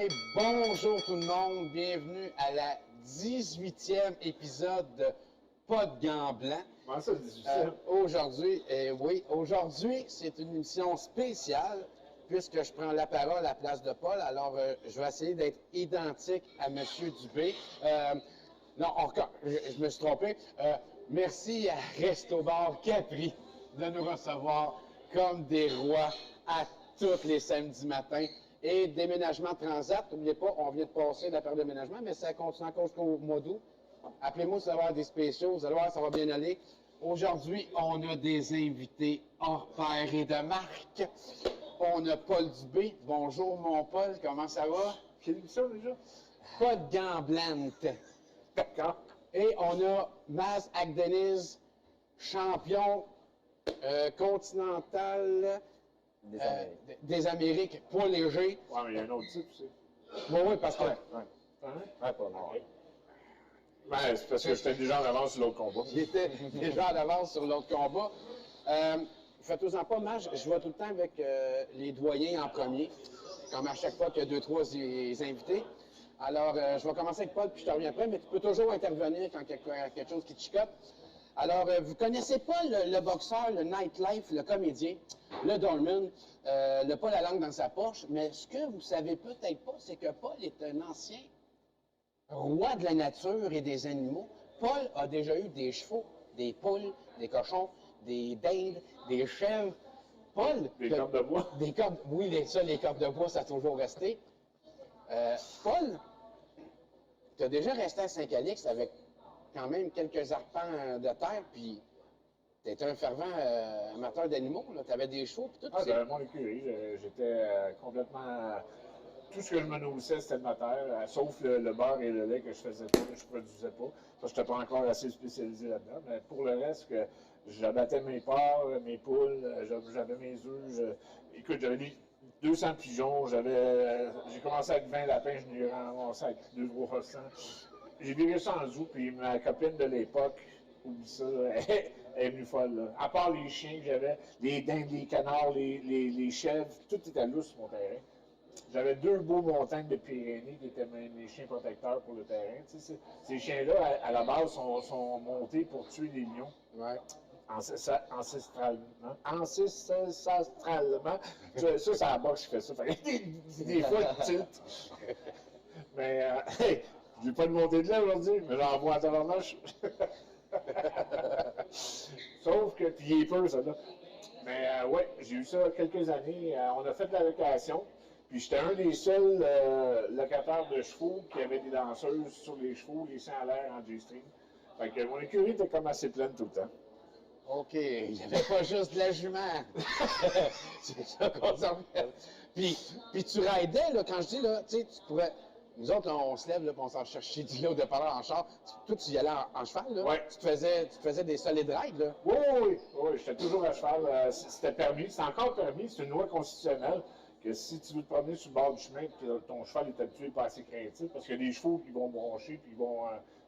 Hey, bonjour tout le monde, bienvenue à la 18e épisode de Pas de gants blancs. Comment ça, 18e? Aujourd'hui, c'est une émission spéciale puisque je prends la parole à la place de Paul. Alors, je vais essayer d'être identique à M. Dubé. Non, encore, je me suis trompé. Merci à Resto Bar Capri de nous recevoir comme des rois à tous les samedis matins. Et déménagement Transat, n'oubliez pas, on vient de passer la période de déménagement, mais ça continue encore jusqu'au mois d'août. Appelez-moi si vous allez avoir des spéciaux, vous allez voir, ça va bien aller. Aujourd'hui, on a des invités hors pair et de marque. On a Paul Dubé. Bonjour mon Paul, comment ça va? Quelle émission déjà? Pas de gants blancs. D'accord. Et on a Maz Akdeniz, champion continental des Amériques, poids léger. Ouais, mais il y a un autre type aussi. Oui, parce que Ouais, pas moi. Ben, c'est parce que j'étais déjà en avance sur l'autre combat. j'étais déjà en avance sur l'autre combat. Faites-vous-en pas, Maz, je vais tout le temps avec les doyens en premier, comme à chaque fois qu'il y a 2-3 invités. Alors, je vais commencer avec Paul, puis je te reviens après, mais tu peux toujours intervenir quand il y a quelque chose qui te chicote. Alors, vous connaissez pas le boxeur, le nightlife, le comédien, le doorman, le pas la langue dans sa poche, mais ce que vous savez peut-être pas, c'est que Paul est un ancien roi de la nature et des animaux. Paul a déjà eu des chevaux, des poules, des cochons, des dindes, des chèvres. Paul... Des cordes de bois. Des cordes, oui, les cordes de bois, ça a toujours resté. Paul, tu as déjà resté à Saint-Calix avec quand même quelques arpents de terre, puis tu étais un fervent amateur d'animaux, tu avais des chevaux, puis tout. Ah, j'avais mon écurie. J'étais complètement... Tout ce que je me nourrissais, c'était de ma terre, sauf le beurre et le lait que je faisais pas, que je produisais pas. Parce que je n'étais pas encore assez spécialisé là-dedans. Mais pour le reste, j'abattais mes porcs, mes poules, j'avais mes œufs. Écoute, j'avais 200 pigeons, j'ai commencé avec 20 lapins, je n'ai ramassé avec 2 gros rossans. J'ai viré ça en zoo, puis ma copine de l'époque, oublie ça, elle est venue folle. Là. À part les chiens que j'avais, les dindes, les canards, les chèvres, tout était lousse sur mon terrain. J'avais 2 beaux montagnes de Pyrénées qui étaient mes chiens protecteurs pour le terrain. Tu sais, ces chiens-là, à la base, sont montés pour tuer les lions. Ouais. Ancestralement. Ça, c'est à la boxe qui fait ça. Fait que des fois, je tilt. Mais, hey, j'ai pas de montée de lait aujourd'hui, mais j'en vois à tabarnache. Sauf que, puis il est peur, ça, là. Mais, ouais, j'ai eu ça quelques années. On a fait de la location. Puis j'étais un des seuls locataires de chevaux qui avait des danseuses sur les chevaux, les seins à l'air en G-string. Fait que mon écurie était comme assez pleine tout le temps. OK, il n'y avait pas juste de la jument. C'est ça qu'on s'en fait. Puis tu raidais, là, quand je dis, là, tu sais, tu pourrais... Nous autres, là, on se lève, là, puis on s'en cherche chez Dilo de parler en char. Toi, tu y allais en cheval, là? Ouais. Tu te faisais des solid rides, là? Oui, j'étais toujours à cheval. C'était permis, c'est encore permis, c'est une loi constitutionnelle que si tu veux te promener sur le bord du chemin et que ton cheval est habitué, pas assez craintif, parce qu'il y a des chevaux qui vont broncher, puis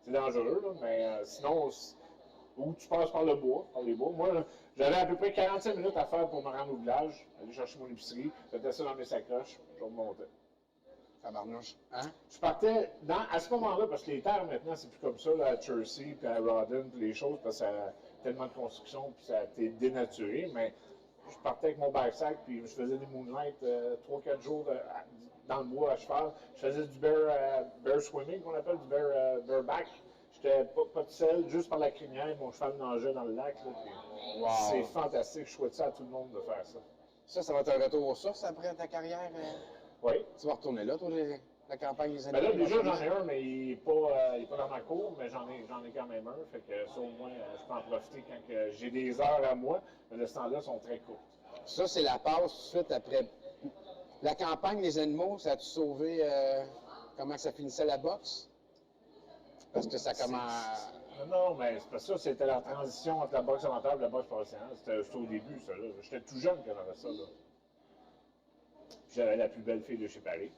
c'est dangereux, là, mais sinon, ou tu passes par le bois, par les bois. Moi, j'avais à peu près 45 minutes à faire pour me rendre au village, aller chercher mon épicerie, mettre ça dans mes sacoches, je remontais. Tabarnouche. Hein? Je partais à ce moment-là, parce que les terres maintenant, c'est plus comme ça, là, à Chelsea, puis à Rawdon, puis les choses, parce que ça a tellement de construction, puis ça a été dénaturé, mais je partais avec mon backsack, puis je faisais des moonlights 3-4 jours dans le bois à cheval. Je faisais du bear swimming, qu'on appelle, du bareback. J'étais pas tout seul, juste par la crinière, mon cheval nageait dans le lac. Là, Wow. C'est fantastique, je souhaite ça à tout le monde de faire ça. Ça va être un retour aux sources après ta carrière? Oui. Tu vas retourner là, toi, la campagne des Ben là, animaux? déjà, j'en ai un, mais il n'est pas dans ma cour, mais j'en ai quand même un. Fait que ça, au moins, je peux en profiter quand j'ai des heures à moi. Mais de ce temps-là, sont très courtes. Ça, c'est la passe suite après. La campagne des animaux, ça a-tu sauvé comment ça finissait la boxe? Parce que ça commence. Non, mais c'est pas ça, c'était la transition entre la boxe amateur et la boxe professionnelle. C'était au début, ça. J'étais tout jeune quand j'avais ça. Là. J'avais la plus belle fille de chez Paris.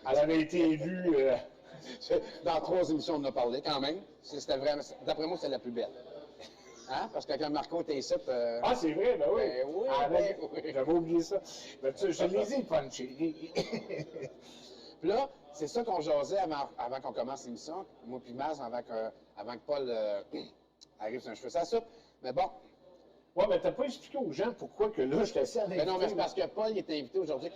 Elle avait été élue. Dans 3 émissions, on en a parlé quand même. C'était vraiment. D'après moi, c'est la plus belle. Hein? Parce que quand Marco était ici. Ah, c'est vrai, ben oui. Ben oui, oui. J'avais oublié ça. Ben, je les ai punchés. Puis là, c'est ça qu'on jasait avant qu'on commence l'émission, moi puis Maz, avant que Paul arrive sur un cheveu sa soupe. Mais bon. Ouais, mais t'as pas expliqué aux gens pourquoi que là, je suis assis à l'invité. Mais non, mais c'est parce que Paul il était invité aujourd'hui.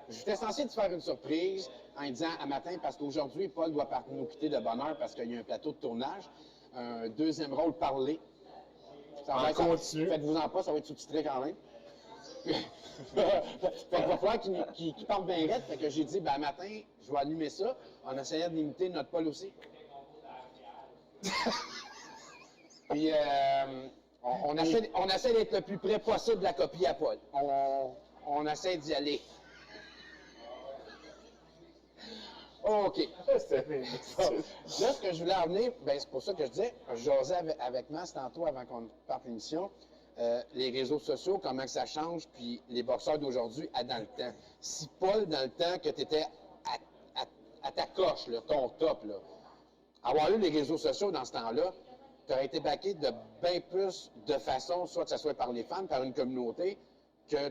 J'étais censé te faire une surprise en lui disant à matin, parce qu'aujourd'hui, Paul doit nous quitter de bonne heure parce qu'il y a un plateau de tournage. Un deuxième rôle parlé. Ça va continue. Faites-vous-en pas, ça va être sous-titré quand même. Fait qu'il va falloir qu'il parle bien raide. Fait que j'ai dit, ben, à matin, je vais allumer ça. On essayait de limiter notre Paul aussi. Puis, on essaie d'être le plus près possible de la copie à Paul. On essaie d'y aller. OK. Là, ce que je voulais en venir, ben, c'est pour ça que je disais, je jasais avec Mas tantôt avant qu'on parte l'émission, les réseaux sociaux, comment que ça change, puis les boxeurs d'aujourd'hui dans le temps. Si Paul, dans le temps, que tu étais à ta coche, là, ton top, là, avoir eu les réseaux sociaux dans ce temps-là, tu aurais été backé de bien plus de façons, soit que ce soit par les fans, par une communauté, que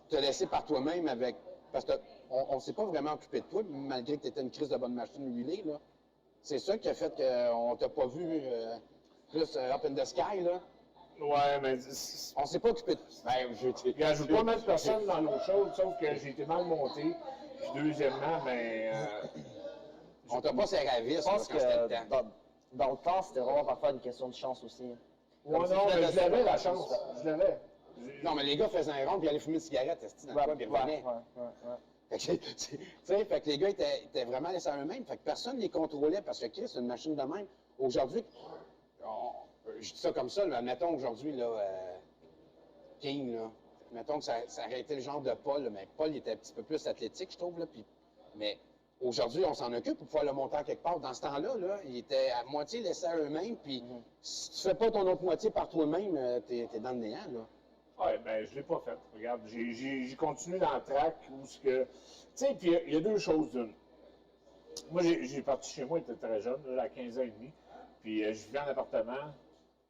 te laisser par toi-même avec... Parce qu'on ne s'est pas vraiment occupé de toi, malgré que tu étais une crise de bonne machine huilée, là. C'est ça qui a fait qu'on t'a pas vu plus up in the sky, là. Ouais, mais... On s'est pas occupé de... Ben, je veux pas mettre personne dans l'eau chaude, sauf que j'ai été mal monté. Puis deuxièmement, ben... on t'a pas serré à vis, Je pense que dans le temps, c'était vraiment parfois une question de chance aussi. Ouais, non, mais je l'avais la chance. Je l'avais. Non, mais les gars faisaient un rond puis allaient fumer une cigarette, dans le coin, puis ils revenaient. Fait que les gars étaient vraiment laissés à eux-mêmes. Fait que personne ne les contrôlait parce que Chris, c'est une machine de même. Aujourd'hui, je dis ça comme ça, mais admettons aujourd'hui, là, King, là, mettons que ça aurait été le genre de Paul, là, mais Paul il était un petit peu plus athlétique, je trouve, là, mais aujourd'hui, on s'en occupe pour pouvoir le monter en quelque part. Dans ce temps-là, là, ils étaient à moitié laissés à eux-mêmes, puis si tu fais pas ton autre moitié par toi-même, t'es dans le néant, là. Oui, ben je l'ai pas fait. Regarde, j'ai continué dans le track où ce que... Tu sais, puis il y a deux choses d'une. Moi, j'ai parti chez moi, j'étais très jeune, là, à 15 ans et demi. Puis je vivais en appartement,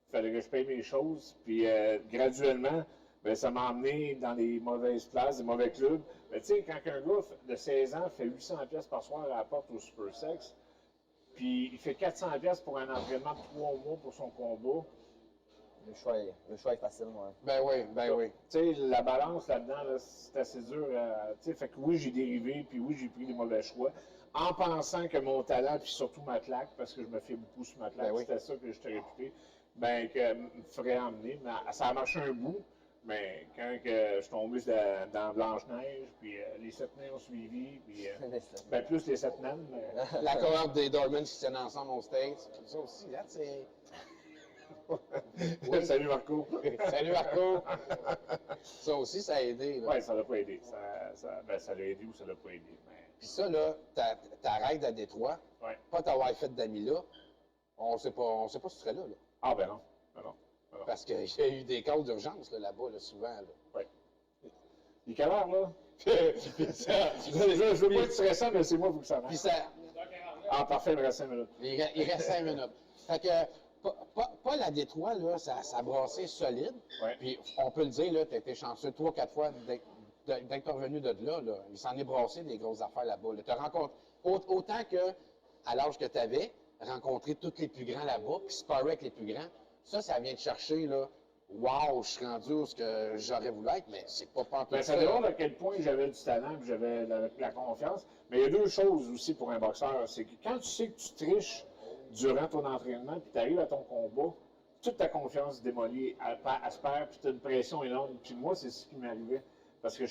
il fallait que je paye mes choses. Puis graduellement, ben, ça m'a emmené dans des mauvaises places, des mauvais clubs. Mais tu sais, quand un gars de 16 ans fait 800$ par soir à la porte au Super Sex, puis il fait 400$ pour un entraînement de 3 mois pour son combat, Le choix est facile, ouais. Ben oui. Tu sais, la balance là-dedans, là, c'est assez dur. Tu sais, fait que oui, j'ai dérivé, puis oui, j'ai pris des mauvais choix, en pensant que mon talent, puis surtout ma claque, parce que je me fais beaucoup sur ma claque, c'était ça que j'étais réputé, ben, que me ferait emmener. Mais ça a marché un bout, mais quand que je suis tombé dans Blanche-Neige, puis les 7 nains ont suivi, puis ben, plus les 7 naines. Mais... La cohorte des Dormans qui se tiennent ensemble aux States, ça aussi, là, c'est... Oui. Salut Marco. Salut Marco. Ça aussi, ça a aidé. Oui, ça l'a pas aidé. Ça l'a aidé ou ça l'a pas aidé. Mais... Puis ça, là, t'arrêtes à Détroit, pas t'avoir fait d'amis là, on sait pas si tu serais là. Ah ben non. Non. Parce qu'il y a eu des cas d'urgence là-bas, souvent. Là. Oui. Il est quelle heure, là? Je veux pas être stressant, mais c'est moi qui vous ça marche. Ah, parfait, il me reste 5 minutes. Il reste 5 minutes. Fait que... Paul à Détroit, là, ça a brassé solide. Ouais. Puis on peut le dire, là, tu as été chanceux 3-4 fois d'être revenu de là. Il s'en est brassé des grosses affaires là-bas. Tu as rencontré, autant que, à l'âge que tu avais, rencontré tous les plus grands là-bas, puis sparrer avec les plus grands, ça vient te chercher, là. Wow, je suis rendu où ce que j'aurais voulu être, mais c'est pas tout ça. Ça démontre à quel point j'avais du talent, puis j'avais la confiance. Mais il y a deux choses aussi pour un boxeur. C'est que quand tu sais que tu triches durant ton entraînement, puis tu arrives à ton combat, toute ta confiance démolie, elle se perd, puis tu as une pression énorme. Puis moi, c'est ce qui m'arrivait. Parce que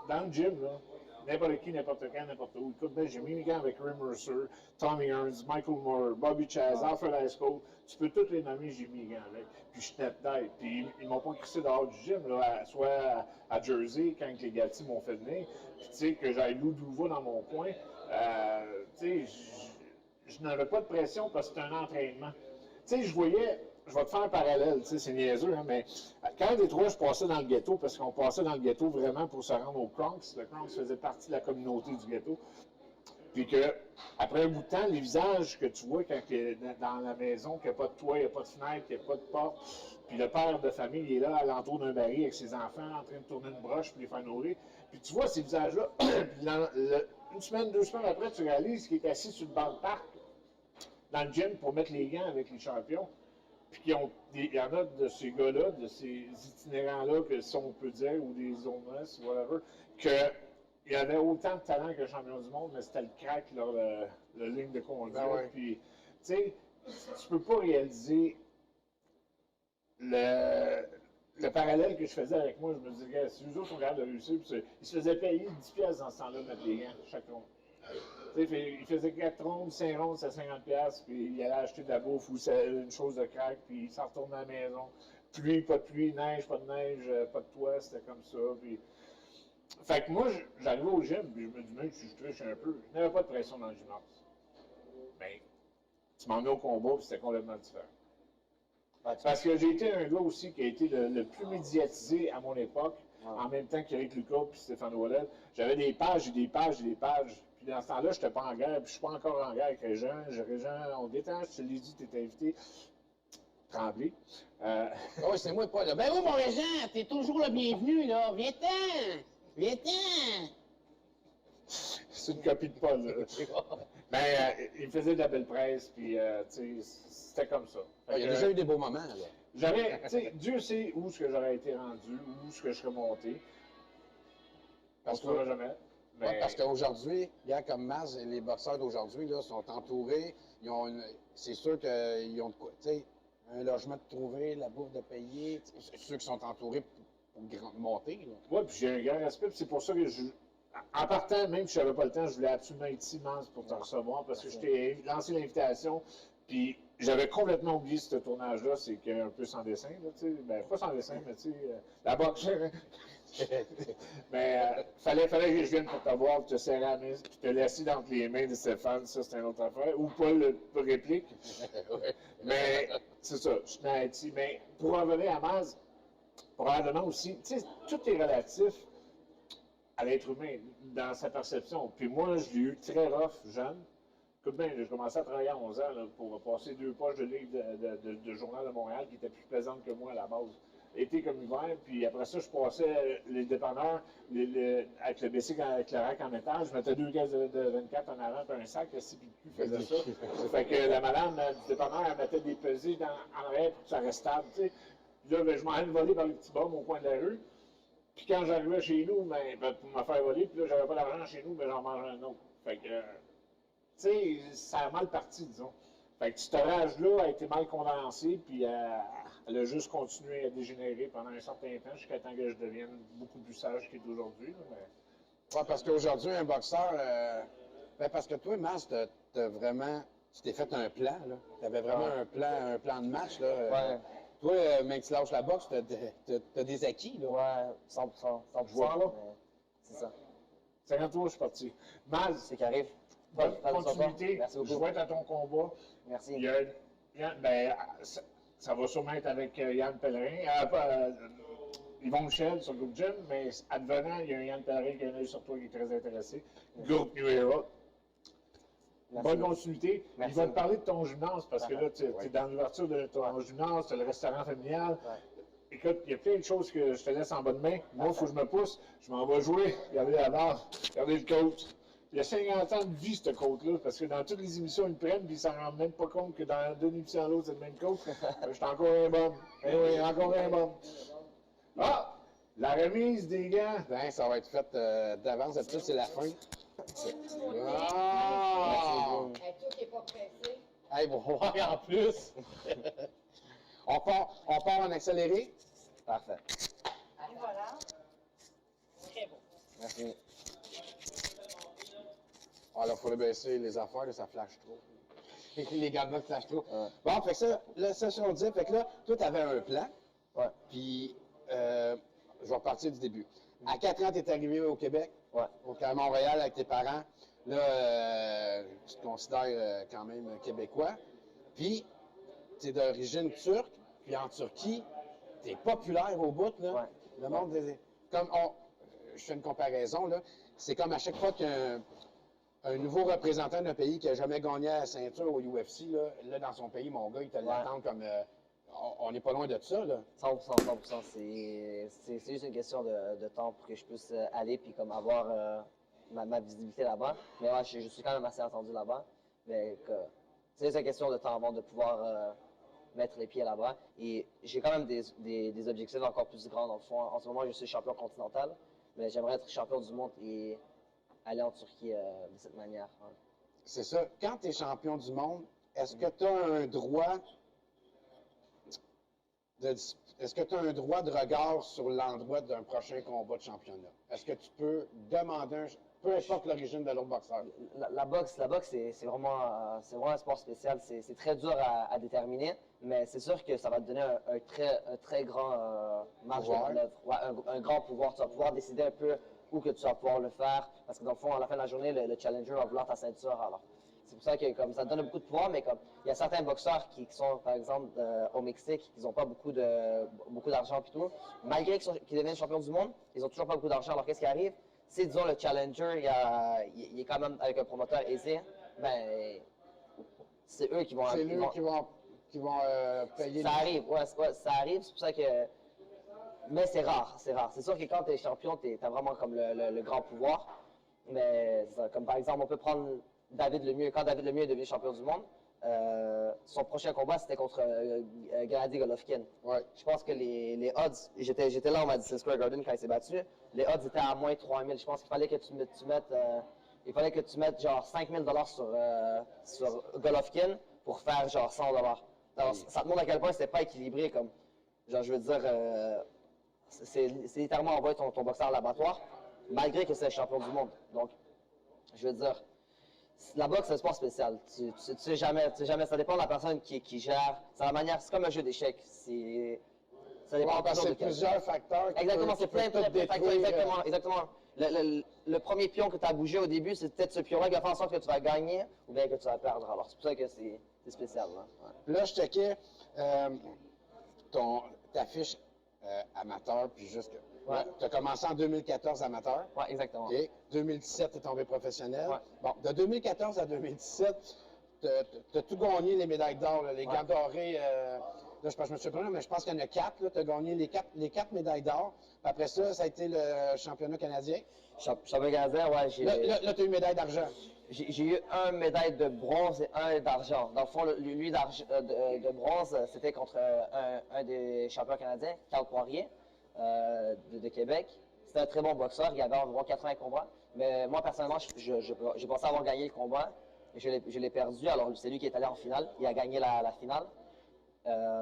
dans le gym, là, n'importe qui, n'importe quand, n'importe où. Écoute, ben, j'ai mis les gants avec Ray Mercer, Tommy Hearns, Michael Moore, Bobby Chaz, Alfred Ice-Cold. Tu peux tous les nommer, j'ai mis les gants avec. Puis je tenais tête. Puis ils m'ont pas crissé dehors du gym, là, soit à Jersey, quand les Gatti m'ont fait venir. Puis tu sais, que j'avais Lou Douva dans mon coin. Tu sais, je n'avais pas de pression parce que c'était un entraînement. Tu sais, je voyais, je vais te faire un parallèle, tu sais, c'est niaiseux, hein, mais quand à Détroit, je passais dans le ghetto, parce qu'on passait dans le ghetto vraiment pour se rendre au Bronx. Le Bronx faisait partie de la communauté du ghetto. Puis que, après un bout de temps, les visages que tu vois quand tu es dans la maison, qu'il n'y a pas de toit, il n'y a pas de fenêtre, qu'il n'y a pas de porte, puis le père de famille il est là, à l'entour d'un baril avec ses enfants, en train de tourner une broche puis les faire nourrir. Puis tu vois ces visages-là, puis une semaine, 2 semaines après, tu réalises qu'il est assis sur le banc de parc, dans le gym, pour mettre les gants avec les champions. Puis il y en a de ces gars-là, de ces itinérants-là, que si on peut dire, ou des homeless, whatever, qu'il y avait autant de talent que champion du monde, mais c'était le crack, la ligne de conduite. Ben ouais. Puis, tu sais, tu peux pas réaliser le parallèle que je faisais avec moi. Je me disais, gars, si eux autres sont capables de réussir, puis ils se faisaient payer 10 pièces dans ce temps-là de mettre les gants, chaque ronde. Il faisait 4 rondes, 5 rondes, c'est 50 pièces, puis il allait acheter de la bouffe ou une chose de crack, puis il s'en retourne à la maison. Pluie, pas de pluie, neige, pas de neige, pas de toit, c'était comme ça. Puis... Fait que moi, j'arrivais au gym, puis je me disais, si je triche un peu, je n'avais pas de pression dans le gymnase. Mais tu m'en mets au combat, puis c'était complètement différent. Parce que j'ai été un gars aussi qui a été le plus médiatisé à mon époque, en même temps qu'Éric Lucas et Stéphane Ouellet. J'avais des pages et des pages et des pages. Puis dans ce temps-là, je n'étais pas en guerre, puis je ne suis pas encore en guerre avec Régent. Régent, on détend, je te l'ai dit, tu es invité. Tremblay. Oui, c'est moi, pas là. Ben oui, mon Régent, t'es toujours le bienvenu, là. Viens-t'en! Viens-t'en! C'est une copie de Paul, là. Mais il faisait de la belle presse, puis tu sais, c'était comme ça. Il y a déjà eu des beaux moments, là. J'aurais, tu sais, Dieu sait où ce que j'aurais été rendu, où ce que je serais monté. Parce qu'on ne saura jamais. Mais... Ouais, parce qu'aujourd'hui, gars comme Maz, les boxeurs d'aujourd'hui là, sont entourés. C'est sûr qu'ils ont de quoi, tu sais, un logement de trouver, la bouffe de payer. Ceux qui sont entourés pour monter. Oui, puis j'ai un grand respect. Puis c'est pour ça que en partant, même si je n'avais pas le temps, je voulais absolument être immense pour te recevoir parce que je t'ai lancé l'invitation. Puis j'avais complètement oublié ce tournage-là. C'est qu'il y a un peu sans dessin, là, tu sais. Ben, pas sans dessin, mais tu sais, la boxe. Mais fallait que je vienne pour te voir, pour te serrer la main, puis te laisser entre les mains de Stéphane, ça c'est une autre affaire. Ou pas le réplique. Mais c'est ça, je tenais à être. Mais pour revenir à Maz, probablement aussi, tu sais, tout est relatif à l'être humain, dans sa perception. Puis moi, je l'ai eu très rough, jeune. Écoute bien, j'ai commencé à travailler à 11 ans là, pour passer 2 poches de livres de Journal de Montréal qui étaient plus plaisantes que moi à la base. Été comme hiver, puis après ça, je passais les dépanneurs avec le bicycle, avec le rack en métal. Je mettais 2 caisses de 24 en avant, puis un sac, si puis le cul faisait ça. Fait que la madame du dépanneur, elle mettait des pesées en arrière pour que ça reste stable, tu sais. Puis là, ben, je m'en allais voler par les petits bums au coin de la rue. Puis quand j'arrivais chez nous, ben, pour me faire voler, puis là, j'avais pas d'argent chez nous, ben, j'en mangeais un autre. Fait que, tu sais, ça a mal parti, disons. Fait que cet orage-là a été mal condensé, puis elle a juste continué à dégénérer pendant un certain temps, jusqu'à temps que je devienne beaucoup plus sage qu'il est aujourd'hui. Mais... Ouais, parce qu'aujourd'hui, un boxeur, ben parce que toi, Mas, t'as vraiment, tu t'es fait un plan, là. T'avais vraiment un plan de match, là. Ouais. Toi, même que tu lâches la boxe, t'as des acquis, là. Ouais, 100%. 100%, Je vois là. C'est ça. 50 mois, je suis parti. Maz, C'est qui arrive. bonne continuité. Merci beaucoup. Je vais être à ton combat. Merci. Il y a, ben, ça va sûrement être avec Yann Pellerin. Yvon Michel sur Groupe Gym, mais advenant, il y a un Yann Pellerin qui a un œil sur toi qui est très intéressé. Groupe New Era. Bonne continuité. Merci. Il va te parler de ton gymnase parce que là, tu es dans l'ouverture de ton gymnase, tu as le restaurant familial. Ouais. Écoute, il y a plein de choses que je te laisse en bonne main. Moi, il faut que je me pousse. Je m'en vais jouer. Regardez la barre. Regardez le coach. Il y a 50 ans de vie, ce coach-là, parce que dans toutes les émissions, ils le prennent, puis ils s'en rendent même pas compte que dans d'une émission à l'autre, c'est le même coach. Je suis encore un bon. Eh oui, encore un bon. Ah! La remise des gants. Ben, ça va être fait d'avance, d'habitude, c'est la fin. Ah! Tout n'est pas pressé. Hey, bon, ouais, en plus. on part en accéléré. Parfait. Et voilà. Très beau. Merci. Ah, là, il faudrait baisser les affaires, là, ça flash trop. Les gars flashent trop. Ouais. Bon, fait que ça, là, ça, on dit, fait que là, toi, t'avais un plan. Ouais. Puis, je vais repartir du début. À 4 ans, tu es arrivé au Québec, Ouais. à Montréal avec tes parents. Là, tu te considères quand même québécois. Puis, tu es d'origine turque. Puis en Turquie, tu es populaire au bout. Là. Ouais. Le monde comme je fais une comparaison, là. C'est comme à chaque fois qu'un nouveau représentant d'un pays qui n'a jamais gagné la ceinture au UFC, là, dans son pays, mon gars, il te l'attend comme... on n'est pas loin de ça, là. 100%, 100%. C'est juste une question de temps pour que je puisse aller puis comme avoir ma visibilité là-bas. Mais ouais, je suis quand même assez attendu là-bas. Mais c'est juste une question de temps avant de pouvoir mettre les pieds là-bas. Et j'ai quand même des objectifs encore plus grands dans le fond. En ce moment, je suis champion continental, mais j'aimerais être champion du monde et aller en Turquie de cette manière. Ouais. C'est ça. Quand tu es champion du monde, est-ce que tu as un droit est-ce que tu as un droit de regard sur l'endroit d'un prochain combat de championnat? Est-ce que tu peux demander peu importe l'origine de l'autre boxeur? La boxe, c'est vraiment un sport spécial. C'est très dur à déterminer, mais c'est sûr que ça va te donner un très grand marge de Pouvoir. manœuvre. Ouais, un grand pouvoir. Tu vas pouvoir décider un peu où que tu vas pouvoir le faire, parce que dans le fond, à la fin de la journée, le challenger va vouloir ta ceinture. Alors, c'est pour ça que comme ça te donne beaucoup de pouvoir, mais comme il y a certains boxeurs qui sont, par exemple, au Mexique, qui n'ont pas beaucoup d'argent et tout, malgré qu'ils deviennent champions du monde, ils n'ont toujours pas beaucoup d'argent. Alors, qu'est-ce qui arrive? Si, disons, le challenger, il est quand même avec un promoteur aisé, ben, c'est eux qui vont... C'est eux qui vont payer. Ça arrive, ouais, ça arrive, c'est pour ça que... Mais c'est rare, c'est rare. C'est sûr que quand tu es champion, tu as vraiment comme le grand pouvoir. Mais ça, comme par exemple, on peut prendre David Lemieux. Quand David Lemieux est devenu champion du monde, son prochain combat, c'était contre Gennady Golovkin. Ouais. Je pense que les odds, j'étais là au Madison Square Garden quand il s'est battu, les odds étaient à moins 3000. Je pense qu'il fallait que tu mettes genre 5000 $ sur Golovkin pour faire genre 100 $. Alors, ça te montre à quel point c'était pas équilibré. Comme, genre, je veux dire, c'est littéralement envoyer ton boxeur à l'abattoir, malgré que c'est le champion du monde. Donc, je veux dire, la boxe, c'est un sport spécial. Tu sais jamais, ça dépend de la personne qui gère. C'est la manière, c'est comme un jeu d'échecs. Ça dépend Parce que toujours c'est de quelqu'un. plusieurs facteurs. Exactement, c'est plein de facteurs. facteurs. Exactement. Le premier pion que tu as bougé au début, c'est peut-être ce pion-là qui va faire en sorte que tu vas gagner ou bien que tu vas perdre. Alors, c'est pour ça que c'est spécial. Hein. Ouais. Là, je checkais ta fiche amateur, puis juste que. Ouais. Tu as commencé en 2014 amateur. Ouais, exactement. OK. 2017, tu es tombé professionnel. Ouais. Bon, de 2014 à 2017, tu as tout gagné les médailles d'or, là, les gants dorés. Là, je me suis pas mais je pense qu'il y en a 4. Tu as gagné les quatre médailles d'or. Puis après ça, ça a été le championnat canadien. Champion canadien, ouais, Là, tu as eu une médaille d'argent. j'ai eu un médaille de bronze et un d'argent. Dans le fond, lui de bronze, c'était contre un des champions canadiens, Carl Poirier. De Québec. C'était un très bon boxeur. Il y avait environ 80 combats. Mais moi, personnellement, je pensais avoir gagné le combat. Je l'ai perdu. Alors, c'est lui qui est allé en finale. Il a gagné la finale.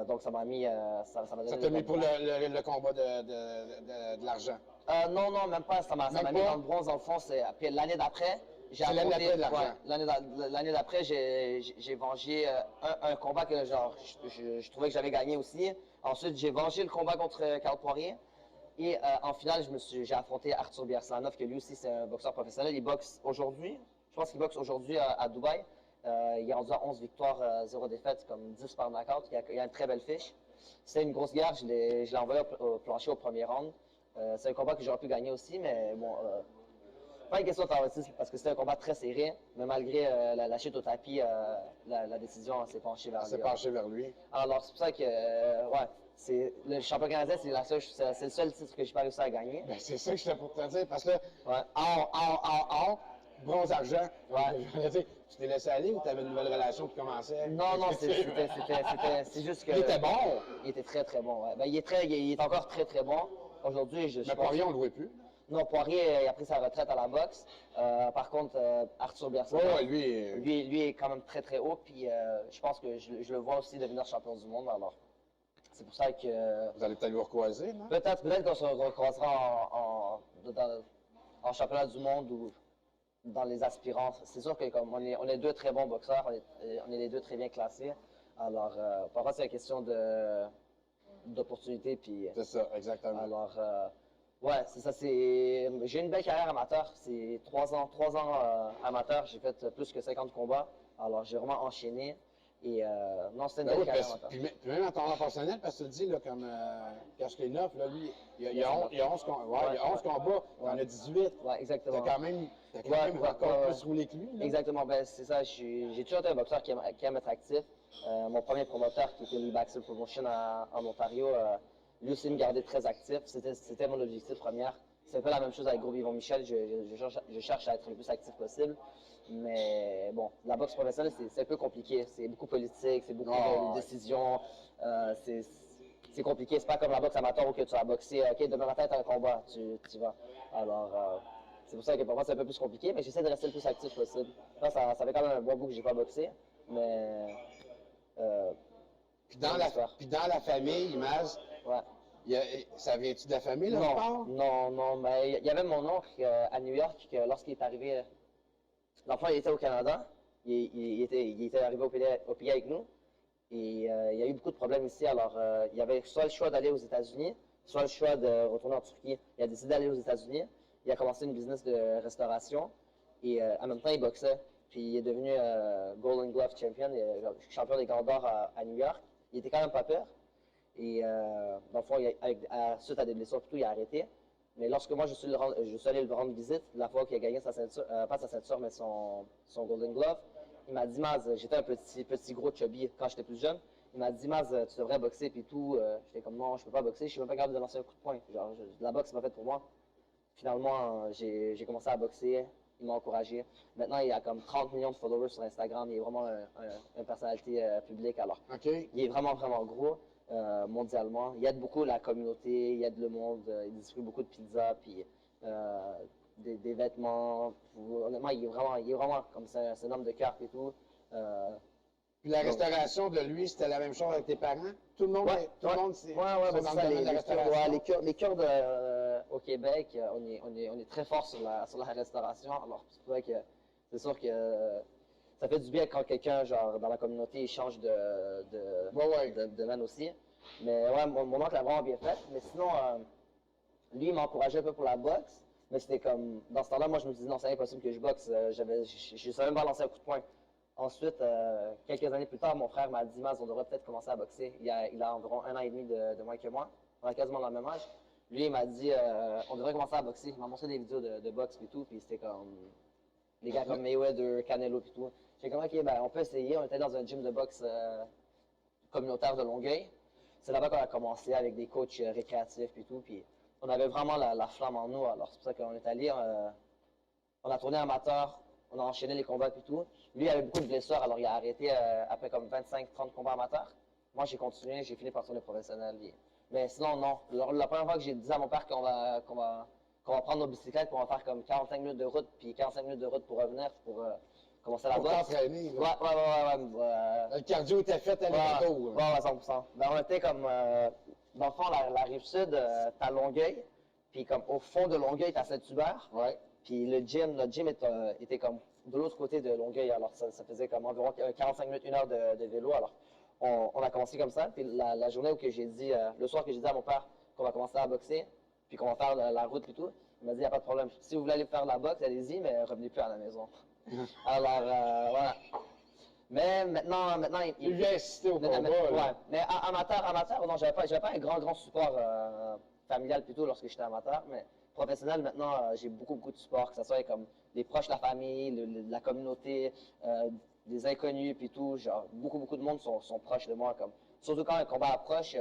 Donc, ça m'a mis. Ça m'a donné. Ça t'a mis pour le combat de l'argent. Non, même pas. Ça m'a mis dans le bronze, dans le fond. Puis l'année d'après, j'ai C'est l'année affronté. d'après de l'argent. L'année d'après, j'ai vengé un combat que genre, je trouvais que j'avais gagné aussi. Ensuite, j'ai vengé le combat contre Carl Poirier. Et en finale, j'ai affronté Arthur Biarslanov, que lui aussi, c'est un boxeur professionnel. Il boxe aujourd'hui. Je pense qu'il boxe aujourd'hui à Dubaï. Il est rendu à 11 victoires, 0 défaites, comme 10 par knockout. Il a une très belle fiche. C'était une grosse guerre. Je l'ai envoyé au plancher au premier round. C'est un combat que j'aurais pu gagner aussi, mais bon, pas une question de favoritisme parce que c'était un combat très serré. Mais malgré la chute au tapis, la décision s'est penchée vers lui. C'est penché vers lui. Alors, c'est pour ça que, le champion canadien, c'est le seul titre que j'ai pas réussi à gagner. Ben, c'est ça que j'étais pour te dire, parce que là, Ouais. bronze, argent. Ouais. Je veux dire, tu t'es laissé aller ou tu avais une nouvelle relation qui commençait? Non, c'est juste que. Il était bon, Il était très, très bon. Ouais. Ben, il est encore très, très bon. Aujourd'hui, je mais Poirier, on le voit plus. Non, Poirier, il a pris sa retraite à la boxe. Par contre, Arthur Biarslanov, Ouais, lui, est quand même très, très haut. Puis je pense que je le vois aussi devenir champion du monde. Alors, c'est pour ça que. vous allez peut-être vous recroiser, non? Peut-être qu'on se recroisera en championnat du monde ou dans les aspirants. C'est sûr que comme on est deux très bons boxeurs, on est les deux très bien classés. Alors, parfois, c'est une question d'opportunité. Puis, C'est ça, exactement. alors, ouais, c'est ça. J'ai une belle carrière amateur. C'est 3 ans amateur. J'ai fait plus que 50 combats. Alors, j'ai vraiment enchaîné. Et non, c'était une Ben belle oui, carrière parce- amateur. puis même en ton rang personnel, parce que tu le dis, là, comme Kashlinov, là, lui, il y a 11 combats, il en a 18. Ouais, exactement. T'as quand même Ouais, encore ouais. plus roulé que lui. Là. Exactement, ben, c'est ça. J'ai toujours été un boxeur qui aime être actif. Mon premier promoteur, qui était Lee Baxter Promotion en Ontario, lui aussi me gardait très actif. C'était mon objectif premier. c'est un peu la même chose avec Gros Vivant Michel. Je cherche à être le plus actif possible. Mais bon, la boxe professionnelle, c'est un peu compliqué. C'est beaucoup politique, c'est beaucoup de décisions. C'est compliqué. C'est pas comme la boxe amateur où que tu vas boxer. OK, demain matin, tu as un combat, tu vas. Alors, c'est pour ça que pour moi, c'est un peu plus compliqué. Mais j'essaie de rester le plus actif possible. Là, ça fait quand même un bon bout que j'ai pas boxé. Mais. Puis dans la famille, Imaz, Ouais. ça vient-tu de la famille, le Non, sport? non, mais il y avait mon oncle à New York que lorsqu'il est arrivé, l'enfant il était au Canada, il était arrivé au pays avec nous et il y a eu beaucoup de problèmes ici. Alors il y avait soit le choix d'aller aux États-Unis, soit le choix de retourner en Turquie. Il a décidé d'aller aux États-Unis. Il a commencé une business de restauration et en même temps il boxait. Puis il est devenu Golden Glove champion, champion des grands d'or à New York. Il était quand même pas peur. Et dans le fond, suite à des blessures, tout, il a arrêté. Mais lorsque moi, je suis allé le rendre visite, la fois qu'il a gagné sa ceinture, pas sa ceinture, mais son Golden Glove, il m'a dit, Maz, j'étais un petit gros chubby quand j'étais plus jeune. Il m'a dit, Maz, tu devrais boxer, puis tout. J'étais comme, non, je peux pas boxer, je suis même pas capable de lancer un coup de poing. Genre, la boxe, c'est pas faite pour moi. Finalement, j'ai commencé à boxer. Il m'a encouragé. Maintenant, il a comme 30 millions de followers sur Instagram. Il est vraiment une personnalité publique. Alors, il est vraiment, vraiment gros mondialement. Il aide beaucoup la communauté, il aide le monde. Il distribue beaucoup de pizzas, puis des vêtements. Honnêtement, il est vraiment comme ça. C'est un homme de cœur et tout. Puis la restauration de lui, c'était la même chose avec tes parents? Tout le monde, tout le monde, c'est ben, dans c'est ça, le domaine de la restauration? les cures au Québec, on est très fort sur la restauration. Alors, c'est sûr que ça fait du bien quand quelqu'un, genre, dans la communauté, il change de domaine aussi. Mais ouais, mon oncle a vraiment bien fait. Mais sinon, lui, il m'a encouragé un peu pour la boxe. Mais c'était comme, dans ce temps-là, moi, je me disais, non, c'est impossible que je boxe. Je savais même pas lancer un coup de poing. Ensuite, quelques années plus tard, mon frère m'a dit, Maz, on devrait peut-être commencer à boxer. Il a environ 1 an et demi de moins que moi. On a quasiment le même âge. Lui, il m'a dit, on devrait commencer à boxer. Il m'a montré des vidéos de boxe et tout. Puis c'était comme, des gars comme Mayweather, Canelo et tout. J'ai comme, OK, ben, on peut essayer. On était dans un gym de boxe communautaire de Longueuil. C'est là-bas qu'on a commencé avec des coachs récréatifs et tout. Puis on avait vraiment la flamme en nous. Alors c'est pour ça qu'on est allé. On a tourné amateur. On a enchaîné les combats et tout. Lui, il avait beaucoup de blessures, alors il a arrêté après comme 25-30 combats amateurs. Moi, j'ai continué, j'ai fini par tourner professionnel. Mais sinon, non. La première fois que j'ai dit à mon père qu'on va prendre nos bicyclettes, qu'on va faire comme 45 minutes de route, puis 45 minutes de route pour revenir, pour commencer la Pour boxe. t'entraîner, là. Ouais. Le cardio était fait à l'auto. Ouais, 100%. Ben, on était comme, dans le fond, la Rive-Sud, t'as Longueuil, puis comme au fond de Longueuil, t'as Saint-Hubert. Ouais. Puis notre gym était comme de l'autre côté de Longueuil, alors ça faisait comme environ 45 minutes, 1 heure de vélo. Alors on a commencé comme ça. Puis la journée où que j'ai dit, le soir que j'ai dit à mon père qu'on va commencer à boxer, puis qu'on va faire la route et tout, il m'a dit, il n'y a pas de problème. Si vous voulez aller faire de la boxe, allez-y, mais revenez plus à la maison. Alors voilà. Mais maintenant Il vient assister au combat. ouais. Mais amateur, non, j'avais pas un grand support familial plutôt lorsque j'étais amateur, mais professionnel, maintenant, j'ai beaucoup de support, que ce soit comme les proches de la famille, la communauté, des inconnus, puis tout. Genre, beaucoup de monde sont proches de moi. Comme, surtout quand un combat approche,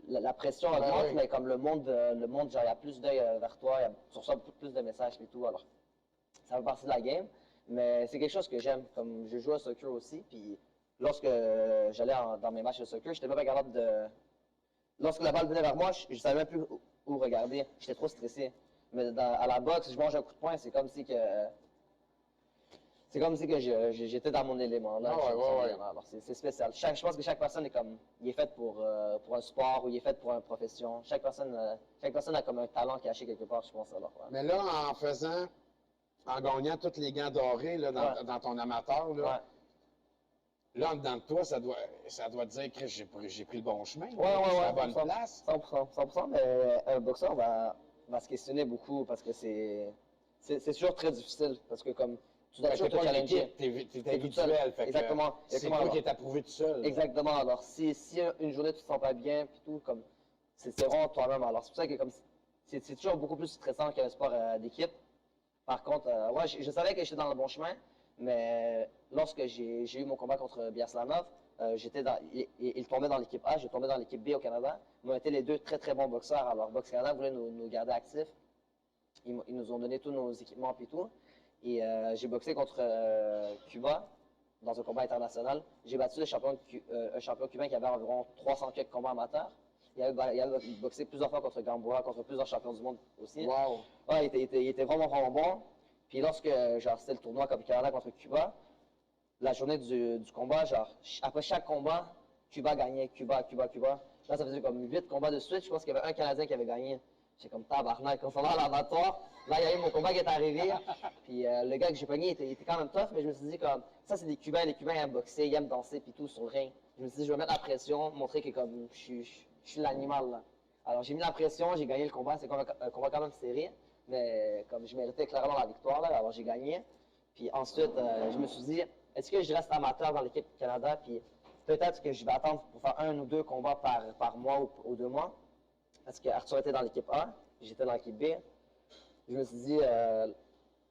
la pression augmente, mais comme le monde, genre, il y a plus d'œil vers toi, tu reçois beaucoup plus de messages et tout. Alors, ça fait partie de la game. Mais c'est quelque chose que j'aime. Comme je joue au soccer aussi, puis lorsque j'allais dans mes matchs de soccer, j'étais même pas capable de. Lorsque la balle venait vers moi, je savais même plus où regarder. J'étais trop stressé. Mais à la boxe, je mange un coup de poing, c'est comme si que j'étais dans mon élément là. Alors c'est spécial. Je pense que chaque personne il est fait pour un sport ou il est fait pour une profession. Chaque personne a comme un talent caché quelque part, je pense alors. Ouais. Mais là, en gagnant tous les gants dorés là, dans ton amateur, là, là, en dedans de toi, ça doit te dire que j'ai pris le bon chemin. Ouais, je suis à la 100%, bonne place. 100%, mais un boxeur va se questionner beaucoup parce que c'est toujours très difficile. Parce que comme tu dois toujours te challenger. T'es individuel. Exactement. C'est toi qui es approuvé tout seul. Exactement. Alors, si une journée tu te sens pas bien, puis tout, comme c'est vraiment toi-même. Alors, c'est pour ça que comme c'est toujours beaucoup plus stressant qu'un sport d'équipe. Par contre, je savais que j'étais dans le bon chemin, mais lorsque j'ai eu mon combat contre Biaslanov, il tombait dans l'équipe A, je tombais dans l'équipe B au Canada. Ils ont été les deux très très bons boxeurs. Alors, Boxe Canada voulait nous garder actifs. Ils nous ont donné tous nos équipements et tout. Et j'ai boxé contre Cuba dans un combat international. J'ai battu un champion cubain qui avait environ 300 quelques combats amateurs. Il avait boxé plusieurs fois contre Gamboa, contre plusieurs champions du monde aussi. Wow! Ouais, il était vraiment, vraiment bon. Puis lorsque, genre, c'était le tournoi comme Canada contre Cuba, la journée du combat, genre, après chaque combat, Cuba gagnait, Cuba. Là, ça faisait comme 8 combats de suite. Je pense qu'il y avait un Canadien qui avait gagné. J'étais comme tabarnak, quand on va à l'abattoir. Là, il y a eu mon combat qui est arrivé. Puis le gars que j'ai pogné était quand même tough, mais je me suis dit, comme, ça, c'est des Cubains. Les Cubains aiment boxer, ils aiment danser, puis tout sur le ring. Je me suis dit, je vais mettre la pression, montrer que comme, je suis l'animal, là. Alors, j'ai mis la pression, j'ai gagné le combat. C'est un combat quand même serré, mais comme je méritais clairement la victoire, là, alors j'ai gagné. Puis ensuite, je me suis dit, est-ce que je reste amateur dans l'équipe Canada, puis peut-être que je vais attendre pour faire 1 ou 2 combats par mois ou 2 mois, parce que Arthur était dans l'équipe A, j'étais dans l'équipe B. Je me suis dit,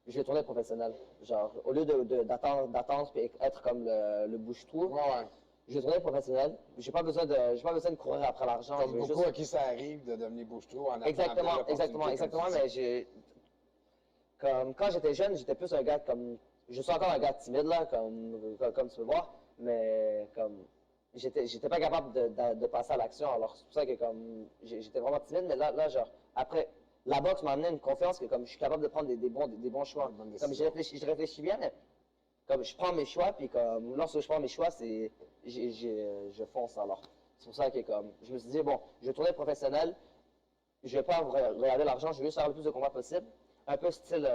je vais tourner professionnel. Genre, au lieu d'attendre et être comme le bouche-trou, Ouais. je vais tourner professionnel. J'ai pas besoin de courir après l'argent. Comme Je veux beaucoup juste- à qui ça arrive de devenir bouche-trou en attendant Exactement, l'opportunité, exactement. comme tu Mais dis. comme quand j'étais jeune, j'étais plus un gars comme, je suis encore un gars timide là, comme tu peux voir, mais comme j'étais pas capable de passer à l'action. Alors c'est pour ça que comme j'étais vraiment timide, mais là genre après la boxe m'a amené une confiance que comme je suis capable de prendre des bons choix. Des bonnes Comme décisions. je réfléchis bien, mais comme je prends mes choix, puis comme lorsque je prends mes choix, je fonce alors. C'est pour ça que comme je me suis dit bon, je vais tourner professionnel, je vais pas regarder l'argent, je veux juste faire le plus de combats possible. Un peu style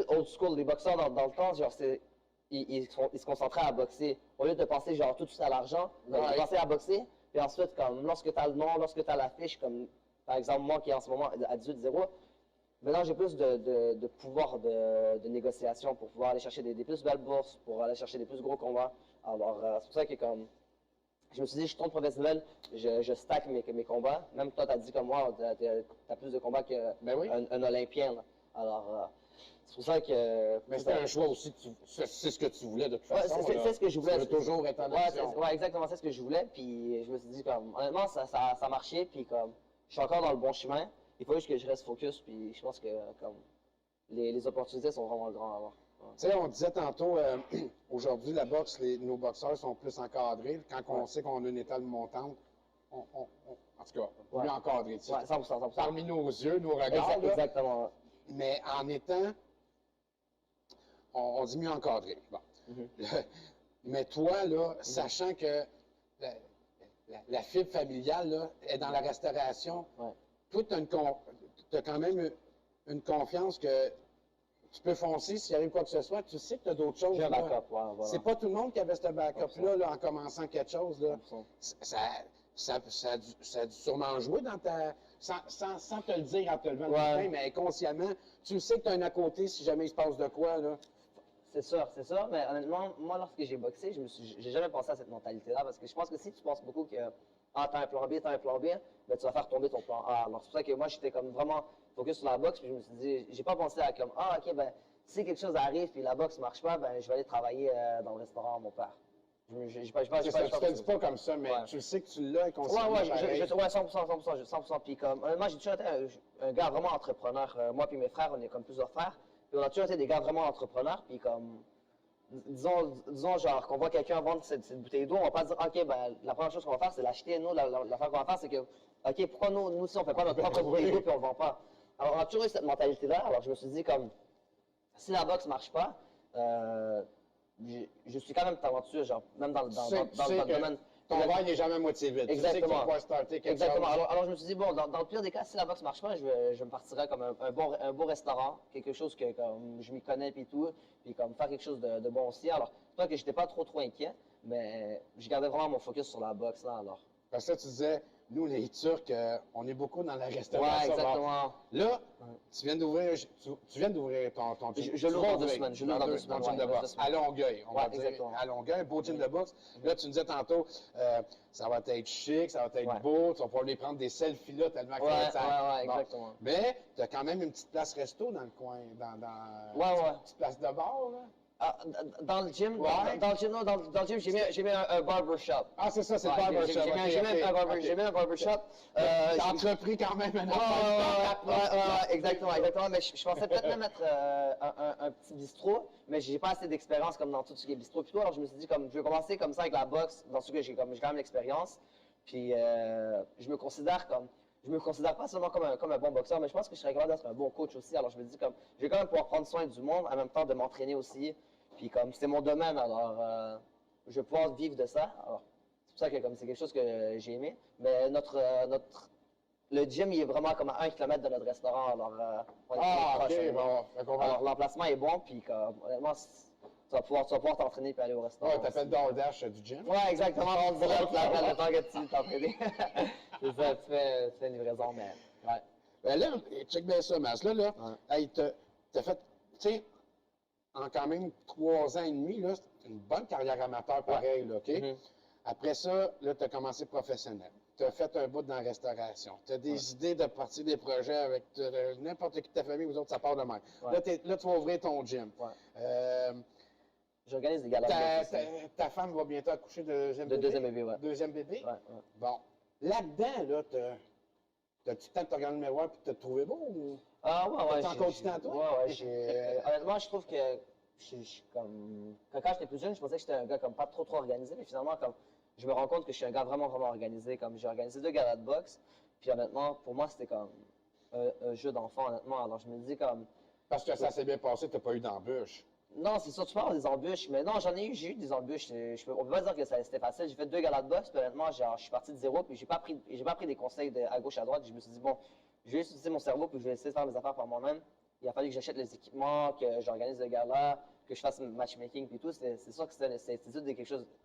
old school. Les boxeurs dans le temps, genre ils se concentraient à boxer. Au lieu de penser genre tout de suite à l'argent, ben, ils pensaient à boxer. Puis ensuite, comme lorsque tu as le nom, lorsque tu as l'affiche, comme par exemple moi qui est en ce moment à 18-0, maintenant j'ai plus de pouvoir de négociation pour pouvoir aller chercher des plus belles bourses, pour aller chercher des plus gros combats. Alors c'est pour ça que comme je me suis dit, je tourne professionnel, je stack mes combats. Même toi, tu as dit comme moi, tu as plus de combats qu'un Ben oui. un Olympien. Là. Alors, c'est pour ça que. Mais c'était un choix aussi, c'est ce que tu voulais de toute Ouais, façon. là. c'est ce que je voulais. Tu veux toujours être en Ouais, action. ouais, exactement, c'est ce que je voulais. Puis je me suis dit, comme, honnêtement, ça marchait. Puis comme, je suis encore dans le bon chemin. Il faut juste que je reste focus. Puis je pense que comme, les opportunités sont vraiment grandes à avoir. Tu sais, on disait tantôt, aujourd'hui, la boxe, nos boxeurs sont plus encadrés. Quand on sait qu'on a une étale montante, en tout cas, Ouais. mieux encadrés. tu sais. Ouais, 100%. Parmi nos yeux, nos regards. là. Exactement. Mais en étant, on dit mieux encadré. Bon. Mhm. Mais toi, là, sachant que la fibre familiale là, est dans la restauration, Ouais. toi, tu as quand même une confiance que tu peux foncer s'il arrive quoi que ce soit. Tu sais que tu as d'autres choses. J'ai un là. backup, ouais, voilà. C'est pas tout le monde qui avait ce backup-là là, en commençant quelque chose. Là. 100%. Ça a dû sûrement jouer dans ta. Sans te le dire en te levant le Ouais. matin, mais inconsciemment, tu sais que tu as un à côté si jamais il se passe de quoi. Là. C'est sûr, mais honnêtement, moi, lorsque j'ai boxé, j'ai jamais pensé à cette mentalité-là, parce que je pense que si tu penses beaucoup que, t'as un plan B, ben, tu vas faire tomber ton plan A. Alors, c'est pour ça que moi, j'étais comme vraiment focus sur la boxe, puis je me suis dit, j'ai pas pensé à comme, ok, ben, si quelque chose arrive, puis la boxe marche pas, ben, je vais aller travailler dans le restaurant à mon père. Tu te le dis pas comme ça, mais Ouais. tu sais que tu l'as Ouais, inconsciemment. ouais, pareil. 100%. Puis comme, honnêtement, j'ai toujours été un gars vraiment entrepreneur. Moi puis mes frères, on est comme plusieurs frères. Puis on a toujours été des gars vraiment entrepreneurs. Puis comme, disons genre, qu'on voit quelqu'un vendre cette bouteille d'eau, on va pas dire, OK, ben, la première chose qu'on va faire, c'est l'acheter. Nous, l'affaire qu'on va faire, c'est que, OK, pourquoi nous, si on fait pas notre propre bouteille d'eau puis on le vend pas? Alors, on a toujours eu cette mentalité-là. Alors, je me suis dit, comme, si la boxe marche pas, je suis quand même talentueux, genre, même dans Tu sais le que domaine. ton verre n'est jamais moitié vide. Tu sais que tu vas Exactement. pouvoir starter quelque Exactement. chose. Alors, je me suis dit, bon, dans le pire des cas, si la boxe marche pas, je me partirais comme un beau restaurant, quelque chose que comme, je m'y connais puis tout, puis comme faire quelque chose de bon aussi. Alors, c'est pas que j'étais pas trop inquiet, mais je gardais vraiment mon focus sur la boxe là, alors. Parce que tu disais, nous, les Turcs, on est beaucoup dans la restauration. Ouais, Bon, exactement. là, tu viens d'ouvrir ton gym. Je Tu l'ouvre vas dans 2 ouvrir semaines. Je l'ouvre dans 2 semaines. ton gym de ouais, dans 2 boxe. semaines. À Longueuil, on va Ouais, dire. exactement. À Longueuil, un beau gym de boxe. Là, tu nous disais tantôt, ça va être chic, ça va être Ouais. beau, tu vas pouvoir les prendre des selfies là tellement que Ouais, ça va être ça. ouais, Bon. exactement. Mais tu as quand même une petite place resto dans le coin, dans Ouais. une petite place de bar, là. Ah, dans le gym, Ouais. dans le gym, non, dans le gym, j'ai mis un barbershop. Ah, c'est ça, c'est Ouais, le barbershop. j'ai mis un barbershop. T'as entrepris quand même un affaire. Exactement. Mais je pensais peut-être même mettre un petit bistrot, mais j'ai pas assez d'expérience comme dans tout ce qui est bistrot. Plutôt, alors je me suis dit, comme, je vais commencer comme ça avec la boxe, dans ce que j'ai quand même l'expérience. Puis je me considère pas seulement comme un bon boxeur, mais je pense que je serais capable d'être un bon coach aussi. Alors je me dis, comme, je vais quand même pouvoir prendre soin du monde, en même temps de m'entraîner aussi. Puis comme c'est mon domaine, alors je vais pouvoir vivre de ça. Alors, c'est pour ça que comme c'est quelque chose que j'ai aimé. Mais le gym, il est vraiment comme à 1 kilomètre de notre restaurant. Alors, on est Ah, proche, ok, bon, fait qu'on va. alors, l'emplacement est bon, puis comme, honnêtement, tu vas pouvoir t'entraîner et aller au restaurant. Ouais, t'as fait le DoorDash du gym. Ouais, exactement. On dirait que tu l'appelles le temps que tu t'entraîner. C'est ça, tu fais une livraison, mais ouais. Ben là, check bien ça, Mas. Là, Ouais. hey, t'as fait, tu sais, en quand même 3 ans et demi, là, c'est une bonne carrière amateur pareil, là, OK? Mhm. Après ça, là, tu as commencé professionnel. Tu as fait un bout dans la restauration. Tu as des idées de partir des projets avec n'importe qui de ta famille, vous autres, ça part de même. Ouais. Là, tu vas ouvrir ton gym. Ouais. Euh, J'organise des galas de boxe aussi. ta femme va bientôt accoucher de deuxième De bébé. deuxième bébé, ouais. Deuxième bébé? Ouais, ouais. Bon. Là-dedans, là, t'as-tu le temps de te regarder le miroir et de te trouver beau? Ou... Ah ouais, ouais. T'as encore du temps, toi? Ouais. Honnêtement, je trouve que je suis comme. Quand j'étais plus jeune, je pensais que j'étais un gars comme pas trop organisé, mais finalement, comme je me rends compte que je suis un gars vraiment organisé. Comme j'ai organisé 2 galas de boxe, puis honnêtement, pour moi, c'était comme un jeu d'enfant, honnêtement. Alors je me dis comme. Parce que ça s'est bien passé, t'as pas eu d'embûche. Non, c'est sûr, tu peux avoir des embûches, mais non, j'ai eu des embûches. On peut pas dire que c'était facile. J'ai fait 2 galas de boxe, puis honnêtement, genre, je suis parti de zéro, puis j'ai pas pris des conseils à gauche, à droite. Je me suis dit, bon, je vais utiliser mon cerveau, puis je vais essayer de faire mes affaires par moi-même. Il a fallu que j'achète les équipements, que j'organise le gala, que je fasse le matchmaking, puis tout. C'est sûr que c'est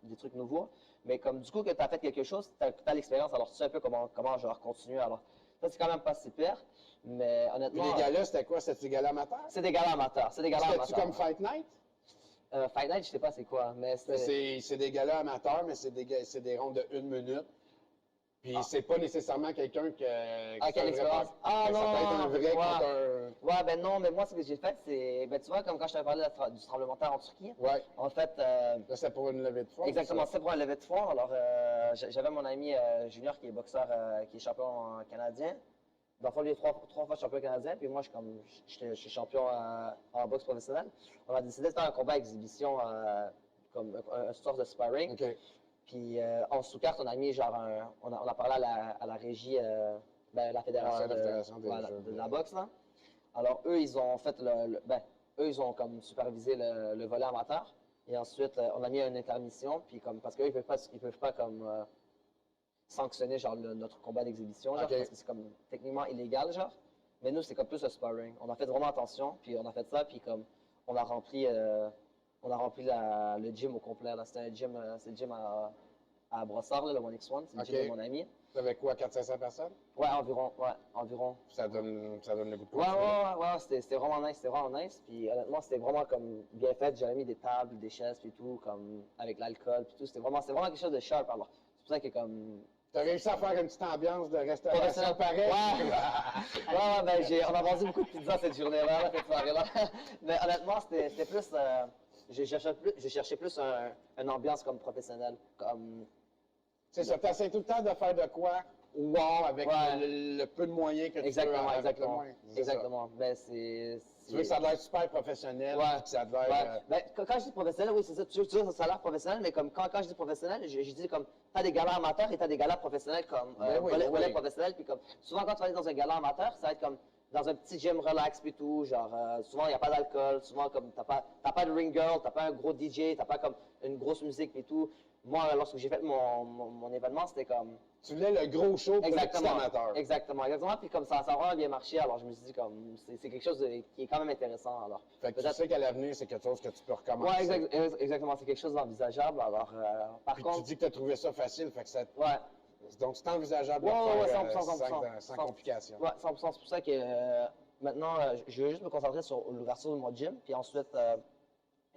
des trucs nouveaux. Mais comme du coup, que tu as fait quelque chose, tu as l'expérience, alors tu sais un peu comment genre, continuer. Alors, ça, c'est quand même pas super. Mais Puis honnêtement. les galas, c'était quoi? C'était des galas amateurs? C'est des galas amateurs. C'était-tu comme Fight Night? Fight Night, je sais pas c'est quoi, mais C'est des galas amateurs, mais c'est des rondes de 1 minute. Puis c'est pas nécessairement quelqu'un qui Ah, quelle expérience? Ah ça non, peut être un vrai ouais. contre un... Ouais, ben non, mais moi, ce que j'ai fait, c'est. Ben, tu vois, comme quand je t'avais parlé du tremblement de terre en Turquie, Ouais. en fait. Là, c'est pour une levée de fonds. Exactement, ça? c'est pour un levée de fonds. Alors, j'avais mon ami Junior qui est boxeur, qui est champion canadien. Dans le fond, lui est 3 fois champion canadien, puis moi, je suis champion en boxe professionnelle. On a décidé de faire un combat exhibition, comme un sort de sparring. OK. Puis en sous-carte, on a mis genre on a parlé à la régie, la fédération, Ouais, la fédération des voilà, jeux. de la boxe là. Alors eux, ils ont fait eux, ils ont comme supervisé le volet amateur. Et ensuite, on a mis une intermission, puis comme parce qu'eux, ils peuvent pas comme sanctionner genre notre combat d'exhibition, genre, OK. parce que c'est comme techniquement illégal, genre. Mais nous, c'est comme plus un sparring. On a fait vraiment attention, puis on a fait ça, puis comme on a rempli le gym au complet. Là. C'était c'est le gym à Brossard, là, le One X1, c'est le OK. gym de mon ami. T'avais quoi, 400-500 personnes? Ouais, environ. Ça donne le goût de Ouais, continuer. c'était vraiment nice. Puis honnêtement, c'était vraiment comme bien fait. J'avais mis des tables, des chaises, puis tout, comme avec l'alcool, puis tout. C'était vraiment quelque chose de sharp. Alors, c'est pour ça que comme. T'as réussi à faire une petite ambiance de restauration Professionnel. pareil? Ouais, ben on a vendu beaucoup de pizzas cette journée-là, cette soirée-là. Mais honnêtement, c'était plus. Je cherchais plus une ambiance comme professionnelle. Comme. C'est ça, t'essaies tout le temps de faire de quoi? Wow, avec Ouais. le peu de moyens que tu Exactement, peux avec le exactement. moins. C'est ça. Exactement. Ben, c'est. Tu veux que ça a l'air super professionnel, Ouais. puis que ça a l'air... Ouais. Ben, quand je dis professionnel, oui, c'est ça. Tu vois, ça a l'air professionnel, mais comme quand je dis professionnel, je dis comme, t'as des galas amateurs et t'as des galas professionnels comme Ben oui, ben volet oui. professionnel. Puis comme, souvent, quand tu vas aller dans un gala amateur, ça va être comme dans un petit gym relax puis tout. Genre, souvent, il n'y a pas d'alcool. Souvent, comme, t'as pas de ring girl, t'as pas un gros DJ, t'as pas comme une grosse musique puis tout. Moi, lorsque j'ai fait mon événement, c'était comme. Tu voulais le gros show pour les petits Exactement. amateurs. Exactement. Puis comme ça a vraiment bien marché, alors je me suis dit comme c'est quelque chose qui est quand même intéressant. Alors. Fait que tu Peut-être- sais qu'à l'avenir, c'est quelque chose que tu peux recommencer. Ouais, exactement. C'est quelque chose d'envisageable. Alors, par Puis contre. tu dis que tu as trouvé ça facile, fait que ça... Ouais. Donc c'est envisageable Ouais, de ouais, faire 100%. sans complication. Ouais, 100%. C'est pour ça que maintenant, je vais juste me concentrer sur l'ouverture de mon gym. Puis ensuite,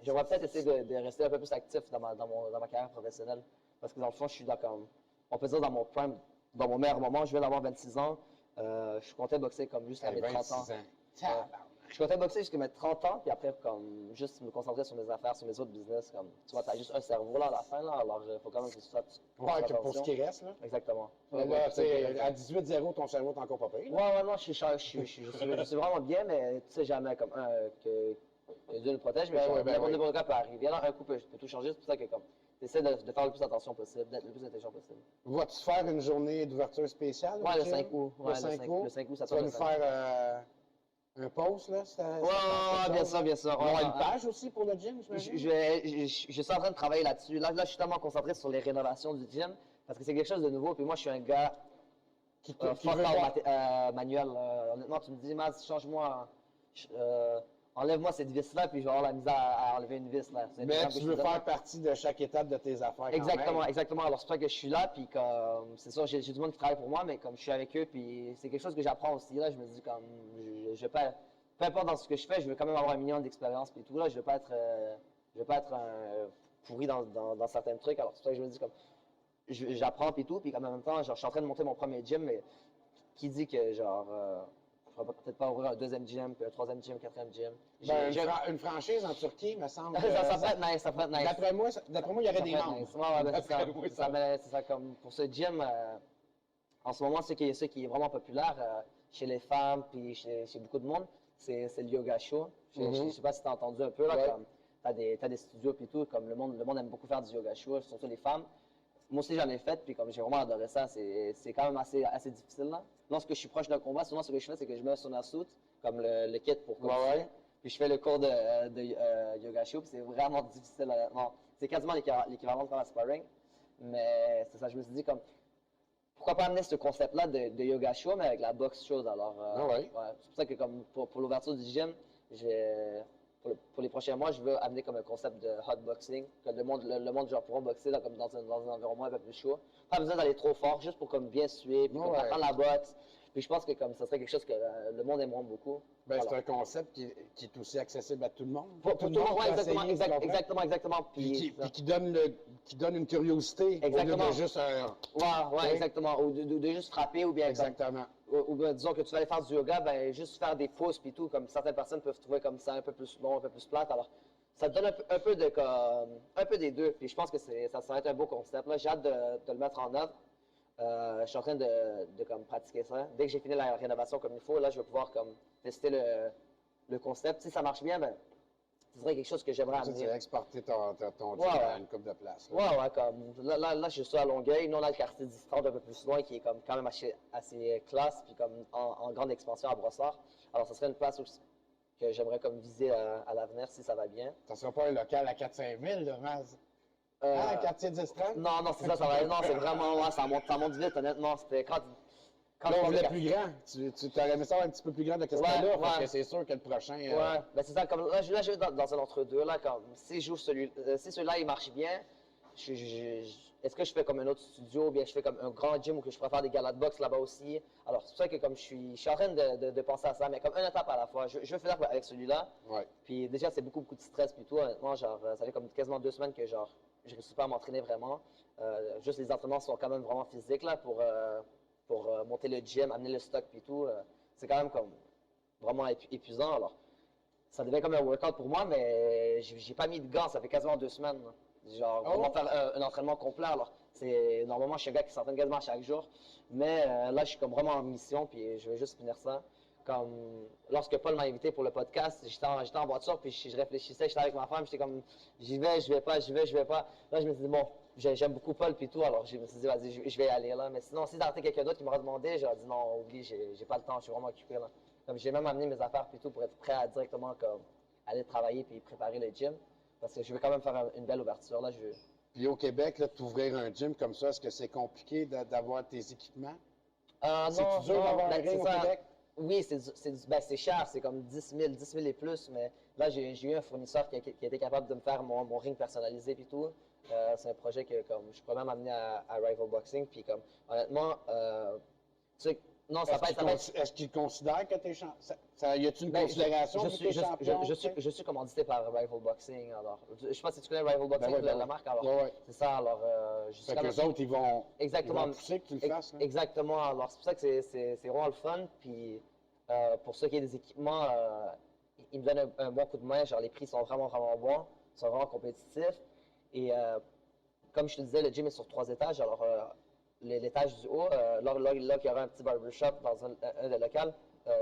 j'aimerais peut-être essayer de rester un peu plus actif dans ma carrière professionnelle. Parce que dans le fond, je suis on peut dire dans mon prime, dans mon meilleur moment. Je viens d'avoir 26 ans. Je comptais boxer comme jusqu'à mes 30 ans. 26 ans. Tabarnak. je comptais boxer jusqu'à mes 30 ans, puis après, comme, juste me concentrer sur mes affaires, sur mes autres business. Comme, tu vois, t'as juste un cerveau là à la fin, là, alors il faut quand même que tu fasses Ouais, que pour ce attention. qui reste, là. Exactement. Mais là, tu sais, à 18-0, ton cerveau est encore pas payé. Ouais, non, je suis vraiment bien, mais tu sais jamais comme que Dieu nous protège, mais n'importe quoi peut arriver. Alors, un coup peut tout changer, c'est pour ça que comme, tu essaies de faire le plus attention possible, d'être le plus intelligent possible. Vas-tu faire une journée d'ouverture spéciale? Ouais, au le gym? 5 août. Ouais, Le 5 août. Le 5 août, ça Tu vas tombe nous le 5 août. faire un post, là? Ouais, bien sûr, bien sûr. On va avoir Ouais, une page aussi pour le gym, j'imagine? Je suis en train de travailler là-dessus. Là, je suis tellement concentré sur les rénovations du gym parce que c'est quelque chose de nouveau. Puis moi, je suis un gars Qui fort veut en manuel. Honnêtement, tu me dis, Maz, change-moi, enlève-moi cette vis-là, puis je vais avoir la misère à enlever une vis. Là. C'est Mais exemple tu que veux je te donne. faire partie de chaque étape de tes affaires. quand Exactement, même. exactement. Alors, c'est pour ça que je suis là, puis comme, c'est sûr, j'ai du monde qui travaille pour moi, mais comme je suis avec eux, puis c'est quelque chose que j'apprends aussi. Là, je me dis, comme, je vais pas, peu importe dans ce que je fais, je veux quand même avoir un million d'expérience, puis tout. Là, je veux pas être pourri dans certains trucs. Alors, c'est pour ça que je me dis, comme, j'apprends, puis tout, puis en même temps, genre, je suis en train de monter mon premier gym, mais qui dit que, genre, je ne peut-être pas ouvrir un deuxième gym, puis un troisième gym, quatrième gym. Ben, une franchise en Turquie, me semble. Ça peut être nice, ça peut être nice. D'après moi, il y aurait Ça des peut être membres. nice. Ouais, ben, D'après moi, c'est ça, comme pour ce gym, en ce moment, ce qui est vraiment populaire chez les femmes, puis chez beaucoup de monde, c'est le yoga show. Je ne sais pas si tu as entendu un peu, là, Ouais. comme t'as des studios, puis tout, comme le monde aime beaucoup faire du yoga show, surtout les femmes. Moi aussi, j'en ai fait, puis comme j'ai vraiment adoré ça, c'est quand même assez difficile, là. Lorsque je suis proche d'un combat, souvent, ce que je fais, c'est que je mets un sauna suit, comme le kit pour commencer, puis je fais le cours de yoga show, puis c'est vraiment difficile, honnêtement. C'est quasiment l'équivalent de faire un sparring, mais c'est ça, je me suis dit, comme, pourquoi pas amener ce concept-là de yoga show, mais avec la boxe chose, alors, ouais. c'est pour ça que, comme, pour l'ouverture du gym, pour les prochains mois, je veux amener comme un concept de hot boxing, que le monde genre, pourra boxer là, comme dans un environnement un peu plus chaud. Pas besoin d'aller trop fort, juste pour comme bien suer, puis comme, apprendre la boxe. Puis je pense que comme ça serait quelque chose que le monde aimerait beaucoup. Ben, c'est Alors, un concept qui est aussi accessible à tout le monde. pour tout le monde, ouais, peut exactement, essayer, tu comprends? exactement. Puis ça. qui donne une curiosité Exactement. au lieu de juste un... Ouais, exactement. Ou de juste frapper, ou bien comme, Exactement. ou bien, disons que tu vas aller faire du yoga, ben juste faire des fausses puis tout, comme certaines personnes peuvent trouver comme ça un peu plus long, un peu plus plate. Alors, ça te donne un peu des deux. Puis je pense que ça va être un beau concept. Là, j'ai hâte de le mettre en œuvre. Je suis en train de comme, pratiquer ça. Dès que j'ai fini la rénovation comme il faut, là, je vais pouvoir comme tester le concept. Si ça marche bien, ben, ce serait quelque chose que j'aimerais Tu amener. vas exporter ton gym Ouais, à ouais. une coupe de place. là. Ouais, comme là, je suis à Longueuil. Nous, on a le quartier distant un peu plus loin qui est comme quand même assez classe, puis comme en grande expansion à Brossard. Alors, ce serait une place que j'aimerais comme viser à l'avenir si ça va bien. Ça sera pas un local à 4-5 000, là, Maz? Euh, Ah, quartier 10-30? non, c'est ça va. Non, c'est vraiment, ouais, ça monte vite, honnêtement. C'était quand Là, on je voulait plus grand. Tu aurais aimé ça un petit peu plus grand de ce que c'était là, parce ouais. que c'est sûr que le prochain... Ouais, ben c'est ça, comme là, je vais dans un entre-deux, là, comme si celui-là, il marche bien, est-ce que je fais comme un autre studio, ou bien je fais comme un grand gym où que je pourrais faire des galas de boxe là-bas aussi. Alors, c'est pour ça que comme je suis en train de penser à ça, mais comme une étape à la fois. Je veux finir avec celui-là, Ouais. puis déjà, c'est beaucoup de stress, puis tout, honnêtement, genre, ça fait comme quasiment 2 semaines que, genre, je ne réussis pas à m'entraîner vraiment. Juste les entraînements sont quand même vraiment physiques, là, pour monter le gym, amener le stock, puis tout. C'est quand même comme vraiment épuisant, alors. Ça devait être comme un workout pour moi, mais j'ai pas mis de gants, ça fait quasiment 2 semaines. Là. Genre, vraiment faire un entraînement complet. Alors, normalement, je suis un gars qui s'entraîne quasiment chaque jour, mais là, je suis comme vraiment en mission, puis je veux juste finir ça. Comme, lorsque Paul m'a invité pour le podcast, j'étais en voiture, puis je réfléchissais, j'étais avec ma femme, j'étais comme, j'y vais, je vais pas. Là, je me suis dit, bon, j'aime beaucoup Paul, puis tout, alors je me suis dit, vas-y, je vais y aller, là. Mais sinon, si c'était quelqu'un d'autre qui m'aurait demandé, j'aurais dit, non, oublie, j'ai pas le temps, je suis vraiment occupé, là. Comme j'ai même amené mes affaires, puis tout, pour être prêt à directement, comme, aller travailler, puis préparer le gym. Parce que je veux quand même faire une belle ouverture, là. Puis au Québec, là, t'ouvrir un gym comme ça, est-ce que c'est compliqué d'avoir tes équipements? Non, C'est dur d'avoir un ben, ring au c'est ça. Québec? Oui, c'est cher, c'est comme 10 000 et plus, mais là, j'ai eu un fournisseur qui a été capable de me faire mon ring personnalisé et tout. C'est un projet que comme, je pourrais même amener à Rival Boxing, puis comme, honnêtement, tu sais, non, ça va être... Est-ce qu'ils considèrent que t'es champion? Y a-t-il une Ben, considération que t'es champion? je suis commandité par Rival Boxing, alors, je sais pas si tu connais Rival Boxing, Ben oui, la marque, alors, ouais. c'est ça, alors, je suis Fait quand que même... les autres, ils vont Exactement. pousser que tu le fasses. Là. Exactement. Alors, c'est pour ça que c'est vraiment le fun. Puis, pour ceux qui ont des équipements, il me donne un bon coup de main. Genre, les prix sont vraiment, vraiment bons, sont vraiment compétitifs. Et comme je te disais, le gym est sur 3 étages. Alors, l'étage du haut, là qu'il y aura un petit barbershop dans un des locaux,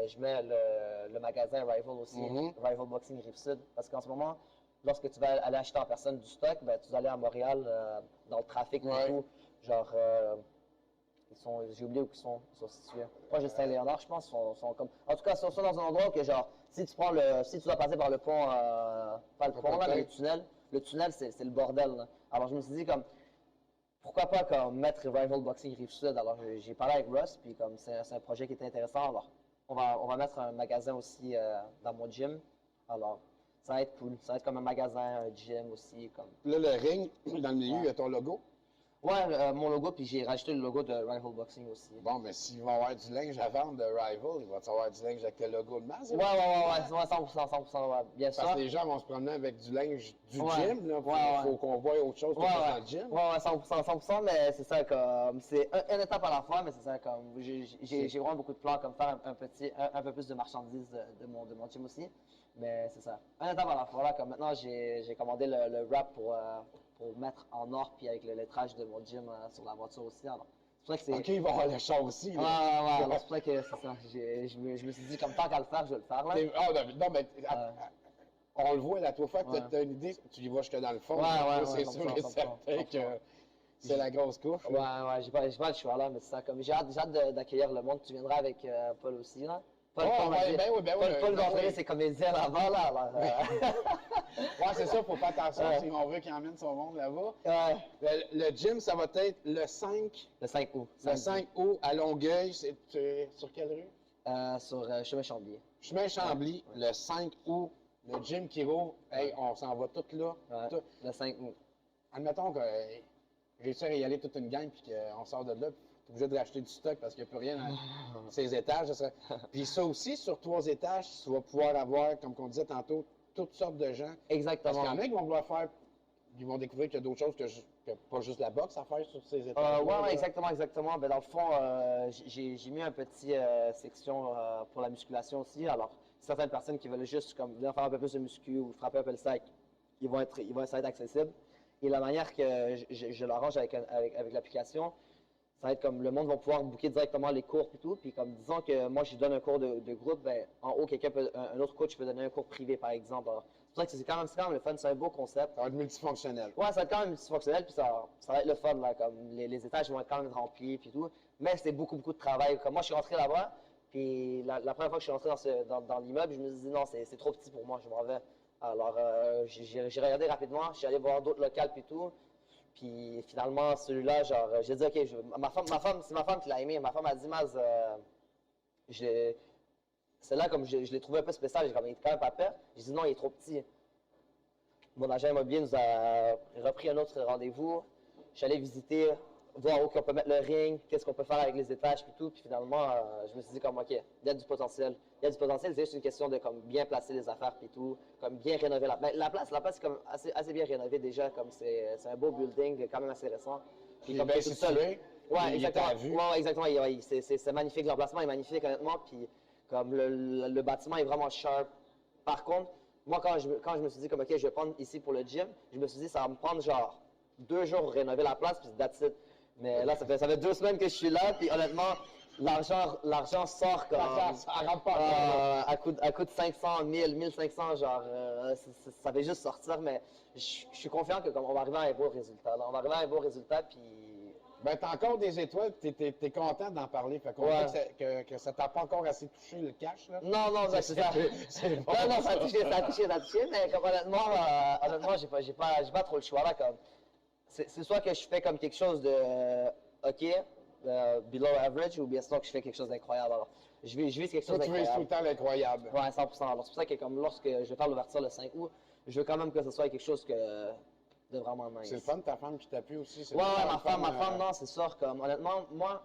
je mets le magasin Rival aussi, Rival Boxing Rive-Sud. Parce qu'en ce moment, lorsque tu vas aller acheter en personne du stock, ben, tu vas aller à Montréal, dans le trafic et tout. Genre, j'ai oublié où ils sont situés. Proche de Saint-Léonard, je pense, sont comme. En tout cas, ils sont dans un endroit que, genre, si tu dois passer par le pont, pas le pont, là, mais le tunnel, c'est le bordel, là. Alors, je me suis dit, comme, pourquoi pas, comme, mettre Rival Boxing Rive-Sud? Alors, j'ai parlé avec Russ, puis, comme, c'est un projet qui était intéressant. Alors, on va mettre un magasin aussi dans mon gym. Alors, ça va être cool. Ça va être comme un magasin, un gym aussi, comme. Là, le ring, dans le milieu, il y a ton logo. Ouais, mon logo, puis j'ai rajouté le logo de Rival Boxing aussi. Bon, mais s'il va y avoir du linge à vendre de Rival, il va y avoir du linge avec le logo de Maz? Ouais, 100%, ouais, bien sûr. Parce que les gens vont se promener avec du linge du Ouais. gym, là. Ouais, Faut qu'on voie autre chose que dans le gym. Ouais, 100%, mais c'est ça, comme, c'est une étape à la fois, mais c'est ça, comme, j'ai vraiment beaucoup de plans, comme faire un peu plus de marchandises de mon gym aussi, mais c'est ça, une étape à la fois, là, comme maintenant, j'ai commandé le wrap pour mettre en or, puis avec le lettrage de mon gym sur la voiture aussi, alors, c'est pour ça que c'est... OK, il va y avoir le char aussi, Ouais, là. alors c'est pour ça que c'est ça, je me suis dit, comme tant qu'à le faire, je vais le faire, là. Non, mais on le voit, la fois que tu as une idée, tu y vas jusque dans le fond. C'est sûr et certain que c'est la grosse couche. Ouais, j'ai pas le choix là, mais c'est ça. Comme j'ai hâte d'accueillir le monde. Tu viendras avec Paul aussi, là. Paul Gonzalez, c'est comédien là-bas, là. Alors, Ouais, c'est ça, faut faire attention si on veut qu'il emmène son monde là-bas. Le gym, ça va être le 5 août. Le 5 août à Longueuil. C'est sur quelle rue? Sur Chemin Chambly. Chemin Chambly, le 5 août. Le gym qui roule, hey, on s'en va tous là. Ouais, le 5 août. Admettons que réussir à y aller toute une gang puis qu'on sort de là, puis t'es obligé de racheter du stock parce qu'il n'y a plus rien à ces étages. Puis ça aussi, sur 3 étages, tu vas pouvoir avoir, comme on disait tantôt, toutes sortes de gens. Exactement. Parce qu'il y en a qui vont vouloir faire, ils vont découvrir qu'il y a d'autres choses que pas juste la boxe à faire sur ces étages. Ouais, exactement. Ben, dans le fond, j'ai mis un petit section pour la musculation aussi. Alors, certaines personnes qui veulent juste comme venir faire un peu plus de muscu ou frapper un peu le sac, ça va être accessible. Et la manière que je l'arrange avec l'application, ça va être comme le monde va pouvoir booker directement les cours et tout. Puis comme disons que moi je donne un cours de groupe, ben, en haut un autre coach peut donner un cours privé par exemple. Alors, c'est pour ça que c'est quand même le fun, c'est un beau concept. Ça va être multifonctionnel. Ouais, ça va être quand même multifonctionnel, puis ça va être le fun, là, comme les étages vont être quand même remplis, puis tout. Mais c'est beaucoup de travail. Comme moi, je suis rentré là-bas, puis la première fois que je suis rentré dans l'immeuble, je me suis dit non, c'est trop petit pour moi, je m'en vais. Alors, j'ai regardé rapidement, je suis allé voir d'autres locales, puis tout. Puis finalement, celui-là, genre, j'ai dit, OK, c'est ma femme qui l'a aimé. Ma femme a dit, Maz, celle-là, comme je l'ai trouvé un peu spécial, j'ai comme, il est quand même pas peur. J'ai dit, non, il est trop petit. Mon agent immobilier nous a repris un autre rendez-vous. Je suis allé visiter, voir où on peut mettre le ring, qu'est-ce qu'on peut faire avec les étages, puis tout. Puis finalement, je me suis dit, comme, OK, il y a du potentiel. Il y a du potentiel, c'est juste une question de comme, bien placer les affaires, puis tout, comme bien rénover la place. La place est comme assez bien rénovée déjà, comme c'est un beau building, quand même assez récent. Puis comme bien situé. Ouais, exactement. C'est magnifique, l'emplacement est magnifique, honnêtement. Puis comme le bâtiment est vraiment sharp. Par contre, moi, quand je me suis dit, comme, OK, je vais prendre ici pour le gym, je me suis dit, ça va me prendre genre 2 jours pour rénover la place, puis that's it. Mais là, ça fait 2 semaines que je suis là, puis honnêtement, l'argent sort comme. À coût de 500, 1000, 1500, genre, ça fait juste sortir, mais je suis confiant que comme on va arriver à un beau résultat. Là. On va arriver à un beau résultat, puis. Ben, t'as encore des étoiles, t'es content d'en parler. Fait qu'on voit que ça t'a pas encore assez touché le cash, là. Non, c'est ça. Non, ça a touché, mais comme honnêtement, j'ai pas trop le choix, là, comme. C'est soit que je fais comme quelque chose de OK, below average, ou bien sinon que je fais quelque chose d'incroyable. Alors, je vise quelque chose d'incroyable. Tu vises tout le temps l'incroyable. Ouais, 100%. Alors, c'est pour ça que comme lorsque je vais faire l'ouverture le 5 août, je veux quand même que ce soit quelque chose de vraiment nice. C'est le fun, ta femme qui t'appuie aussi. Ouais, ma femme, non, c'est sûr. Comme, honnêtement, moi,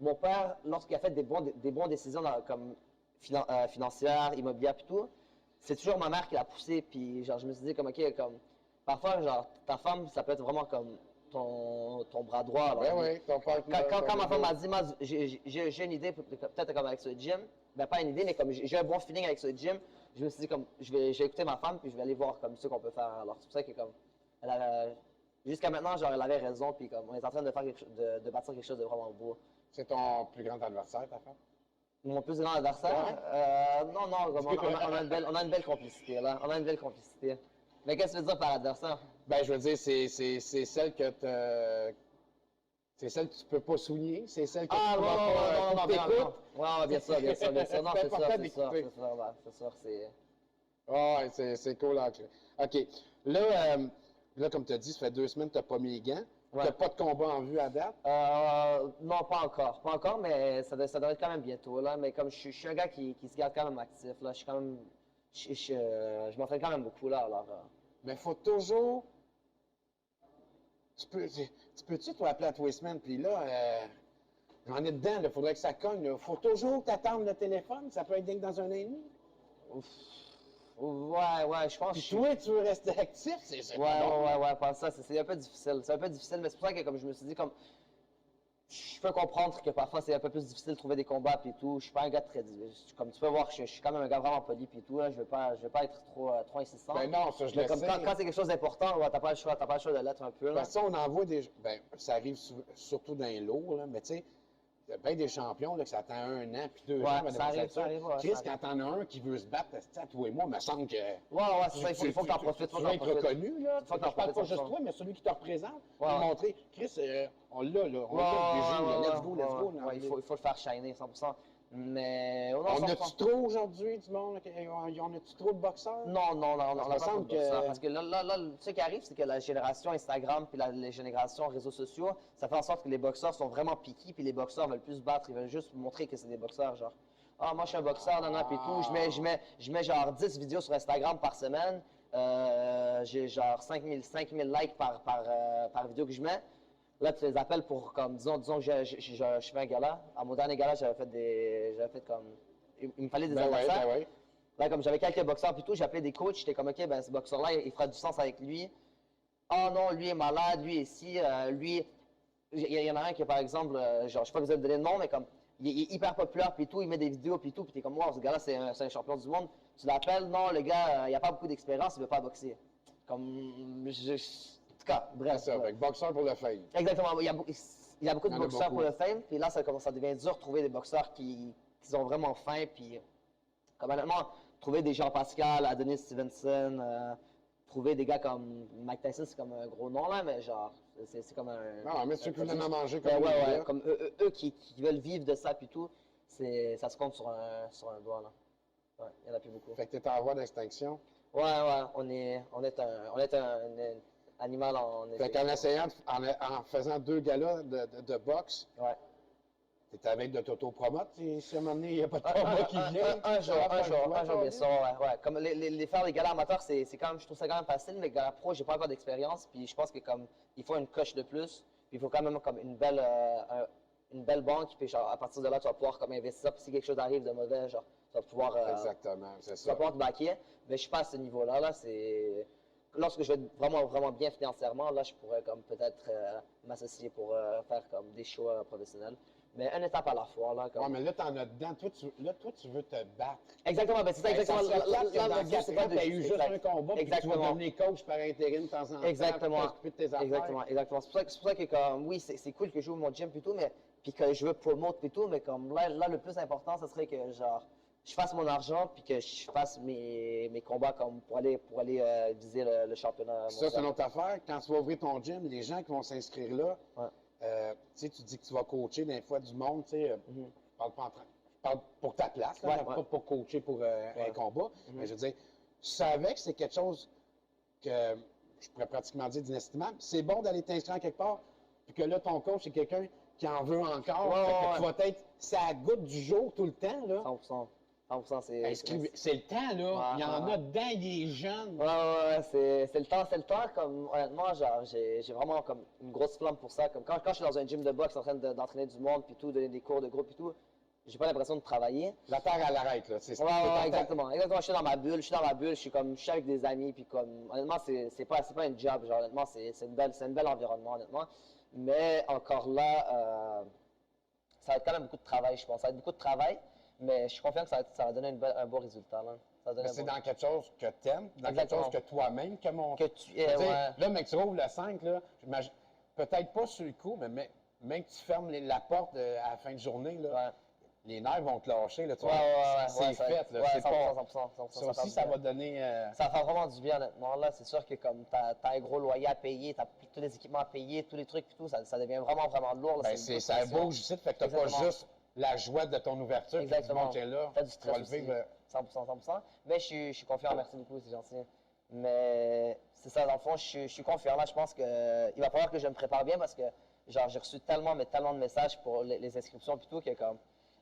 mon père, lorsqu'il a fait des bonnes décisions comme financières, immobilières et tout, c'est toujours ma mère qui l'a poussé. Puis, genre, je me suis dit, comme, OK, comme, parfois, genre, ta femme, ça peut être vraiment comme ton bras droit. Alors, oui, ton père. Quand ma femme m'a dit, j'ai une idée, peut-être comme avec ce gym, ben pas une idée, mais comme j'ai un bon feeling avec ce gym, je me suis dit, comme, je vais écouter ma femme, puis je vais aller voir comme ce qu'on peut faire. Alors, c'est pour ça que, comme, jusqu'à maintenant, genre, elle avait raison, puis comme, on est en train de faire de bâtir quelque chose de vraiment beau. C'est ton plus grand adversaire, ta femme? Mon plus grand adversaire? Non, non, comme, on a une belle complicité, là. On a une belle complicité. Mais qu'est-ce que tu veux dire par adversaire? Ben, je veux dire, c'est celle c'est celle que tu peux pas souligner, c'est celle que Ah, tu non, pourras non, pas, non, faut non, que non, t'écoutes. non, bien sûr, bien sûr, bien sûr. Non, C'est c'est sûr, important c'est sûr, d'écouter. c'est sûr, c'est... Ah, c'est cool. OK. Là, là comme tu as dit, ça fait 2 semaines que tu n'as pas mis les gants. Tu Ouais. n'as pas de combat en vue à date. Non, pas encore. Pas encore, mais ça doit être quand même bientôt, là. Mais comme je suis un gars qui se garde quand même actif, là. Je suis quand même... Je m'entraîne quand même beaucoup, là, alors... Mais il faut toujours. Tu peux-tu, toi, appeler à tous les semaines? Puis là, j'en ai dedans, il faudrait que ça cogne. Il faut toujours t'attendre le téléphone. Ça peut être dingue dans un an et demi. Ouf. Ouais, je pense Puis que toi, tu veux rester actif, c'est Ouais, pas long. ouais, pas ça, c'est un peu difficile. C'est un peu difficile, mais c'est pour ça que comme je me suis dit, comme je peux comprendre que parfois c'est un peu plus difficile de trouver des combats puis tout. Je suis pas un gars très comme tu peux voir, je suis quand même un gars vraiment poli puis tout. Là, je vais pas être trop insistant. Ben non, ça, je Mais le comme sais. quand c'est quelque chose d'important, ouais, t'as pas le choix de l'être un peu. De Là. toute façon, on envoie des. Ben, ça arrive surtout dans les lots, là, mais tu sais, il y a bien des champions là, que ça attend 1 an puis 2 Ouais, ans. avant ça d'avoir arrive, cette ça arrive, ouais, Chris, ça quand t'en as un qui veut se battre, à toi et moi, il me semble que. Ouais, c'est ça, il faut que t'en profites. Tu veux être reconnu, là. Faut que Je t'en parle pas profites, juste 100%. toi, mais celui qui te représente. Ouais. Pour montrer, Chris, on l'a, là. On Ouais, l'a, le BG, là. ouais, Let's go, let's go. ouais, il faut le faire shiner 100%. Mais non, On 100%. a-tu trop aujourd'hui du monde? On a-tu trop de boxeurs? Non, on Ça n'a me pas trop semble de ça. Parce que là, ce qui arrive, c'est que la génération Instagram puis la génération réseaux sociaux, ça fait en sorte que les boxeurs sont vraiment piqués, puis les boxeurs veulent plus se battre, ils veulent juste montrer que c'est des boxeurs, genre. Ah, moi, je suis un boxeur, nan, puis tout. Je mets genre 10 vidéos sur Instagram par semaine. J'ai genre 5000 likes par vidéo que je mets. Là, tu les appelles pour, comme, disons que je fais un gala. À mon dernier gala, j'avais fait comme, il me fallait des Ben ouais, adversaires. ben ouais. Là, comme j'avais quelques boxeurs puis tout, j'appelais des coachs, j'étais comme, OK, ben ce boxeur-là, il fera du sens avec lui. Ah non, lui est malade, lui est ici, lui... Il y en a un qui, par exemple, genre, je sais pas que vous avez donné le nom, mais comme, il est hyper populaire puis tout, il met des vidéos puis tout, puis t'es comme, wow, ce gars-là, c'est un champion du monde. Tu l'appelles, non, le gars, il a pas beaucoup d'expérience, il veut pas boxer. Comme, en tout cas, bref. C'est ça, ouais. avec boxeur pour le fame. Exactement. Il y a beaucoup Il y de en a boxeurs beaucoup. pour le fame, puis là, ça devient dur de trouver des boxeurs qui ont vraiment faim, puis comme honnêtement, trouver des Jean Pascal, Adonis Stevenson, trouver des gars comme Mike Tyson, c'est comme un gros nom là, mais genre, c'est comme un. Non, mais ceux qui viennent en manger Ben comme ouais, lui, ouais, là. comme eux qui veulent vivre de ça, puis tout, ça se compte sur un doigt là. Ouais, il y en a plus beaucoup. Fait que t'es en voie d'extinction. Ouais, on est un animal en Fait qu'en essayant, en faisant 2 galas de boxe, Ouais. t'es avec de t'auto-promote, si à un moment donné, il n'y a pas de combat qui vient. Un jour, bien bien sûr, ouais. Comme faire les galas amateurs, c'est quand même, je trouve ça quand même facile, mais les galas pro, j'ai pas encore d'expérience, puis je pense que comme, il faut une coche de plus, puis il faut quand même comme une belle banque, puis genre, à partir de là, tu vas pouvoir comme investir, puis si quelque chose arrive de mauvais, genre, tu vas pouvoir, Exactement, c'est tu vas ça. pouvoir te baquer, mais je suis pas à ce niveau-là, là, c'est... Lorsque je vais être vraiment, vraiment bien financièrement, là, je pourrais comme peut-être m'associer pour faire comme des shows professionnels. Mais une étape à la fois, là. Comme... Ouais, mais là, t'en as dedans. Toi, tu veux te battre. Exactement, ben c'est ça, exactement. Ça serait plate que Là, dans le but, 4 c'est pas ans, de... t'as eu juste Exact. un combat, puis tu vas Exactement. devenir coach par intérim de temps en temps. Exactement. pour t'occuper de tes affaires. Exactement. C'est pour ça que comme, oui, c'est cool que je joue mon gym et tout, mais puis que je veux promote et tout, mais comme là, le plus important, ce serait que genre je fasse mon argent puis que je fasse mes combats comme pour aller viser le championnat Ça, c'est mondial. une autre affaire. Quand tu vas ouvrir ton gym, les gens qui vont s'inscrire là, Ouais. tu sais, tu dis que tu vas coacher des fois du monde, tu sais. Mhm. Je parle pas je parle pour ta place, là, Ouais, pas ouais. pour coacher pour un combat. Mhm. Mais je veux dire, tu savais que c'est quelque chose que je pourrais pratiquement dire d'inestimable. C'est bon d'aller t'inscrire quelque part, puis que là, ton coach, c'est quelqu'un qui en veut encore. Ouais, Fait que ouais, tu vas être ça goutte du jour tout le temps, là. 100%, c'est... C'est le temps, là. Ouais, Il y en ouais. a dedans, il est jeune. Ouais, c'est le temps, comme, honnêtement, genre, j'ai vraiment comme une grosse flamme pour ça, comme quand je suis dans un gym de boxe en train d'entraîner du monde, puis tout, donner des cours de groupe et tout, j'ai pas l'impression de travailler. La terre, elle arrête, là. C'est Exactement, je suis dans ma bulle, je suis avec des amis, puis comme, honnêtement, c'est pas un job, genre, honnêtement, c'est une belle environnement, honnêtement, mais encore là, ça va être quand même beaucoup de travail, je pense, ça va être beaucoup de travail, mais je suis confiant que ça va donner un beau résultat, là. Ça Ça donne Mais un c'est bon dans quelque chose que t'aimes, dans Exactement. quelque chose que toi-même que mon. que tu. Tu sais, Ouais. là, mais que tu ouvres le 5, là, peut-être pas sur le coup, mais même que tu fermes la porte à la fin de journée, là, Ouais. les nerfs vont te lâcher. Là, tu Ouais, vois. ouais, C'est ouais, fait. Là, ouais, c'est 100%, pas, 100%, 100%, ça aussi, fait ça du va bien. donner. Ça fait vraiment du bien, honnêtement. Là, c'est sûr que comme t'as un gros loyer à payer, t'as tous les équipements à payer, tous les trucs et tout, ça devient vraiment, vraiment lourd. Là, Ben, beaucoup de ça pression. bouge ici, fait que t'as pas Exactement. juste la joie de ton ouverture, puis du Exactement. monde qui est là. T'as du Tu vas stress le aussi. vivre. 100%, 100%. Mais je suis confiant, merci beaucoup, c'est gentil. Mais c'est ça, dans le fond, je suis confiant. Là, je pense qu'il va falloir que je me prépare bien parce que genre j'ai reçu tellement, mais tellement de messages pour les inscriptions et tout que comme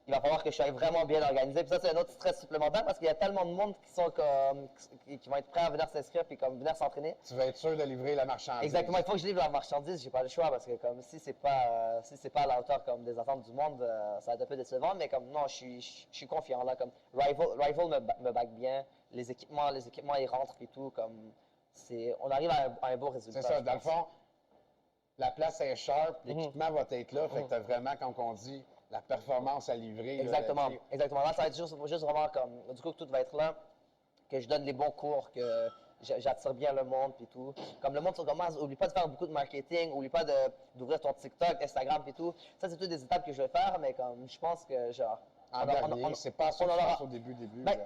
il va falloir que je sois vraiment bien organisé. Puis ça, c'est un autre stress supplémentaire parce qu'il y a tellement de monde qui sont comme qui vont être prêts à venir s'inscrire puis comme venir s'entraîner. Tu vas être sûr de livrer la marchandise. Exactement, il faut que je livre la marchandise, j'ai pas le choix parce que comme si c'est pas à la hauteur comme des attentes du monde, ça va être un peu décevant, mais comme non, je suis confiant là, comme Rival me back bien, les équipements ils rentrent et tout, comme on arrive à un beau résultat. C'est ça, je dans le pense. fond, la place est sharp, l'équipement va être là, fait que tu as vraiment, comme on dit, la performance à livrer. là, Exactement, tu sais. exactement. Là, ça va être juste vraiment comme, du coup, que tout va être là, que je donne les bons cours, que j'attire bien le monde puis tout. Comme le monde sur commence, oublie pas de faire beaucoup de marketing, oublie pas d'ouvrir ton TikTok, Instagram puis tout. Ça, c'est toutes des étapes que je vais faire, mais comme, je pense que, genre... En dernier, c'est pas ça que on tu aura- penses au début. Ben, là.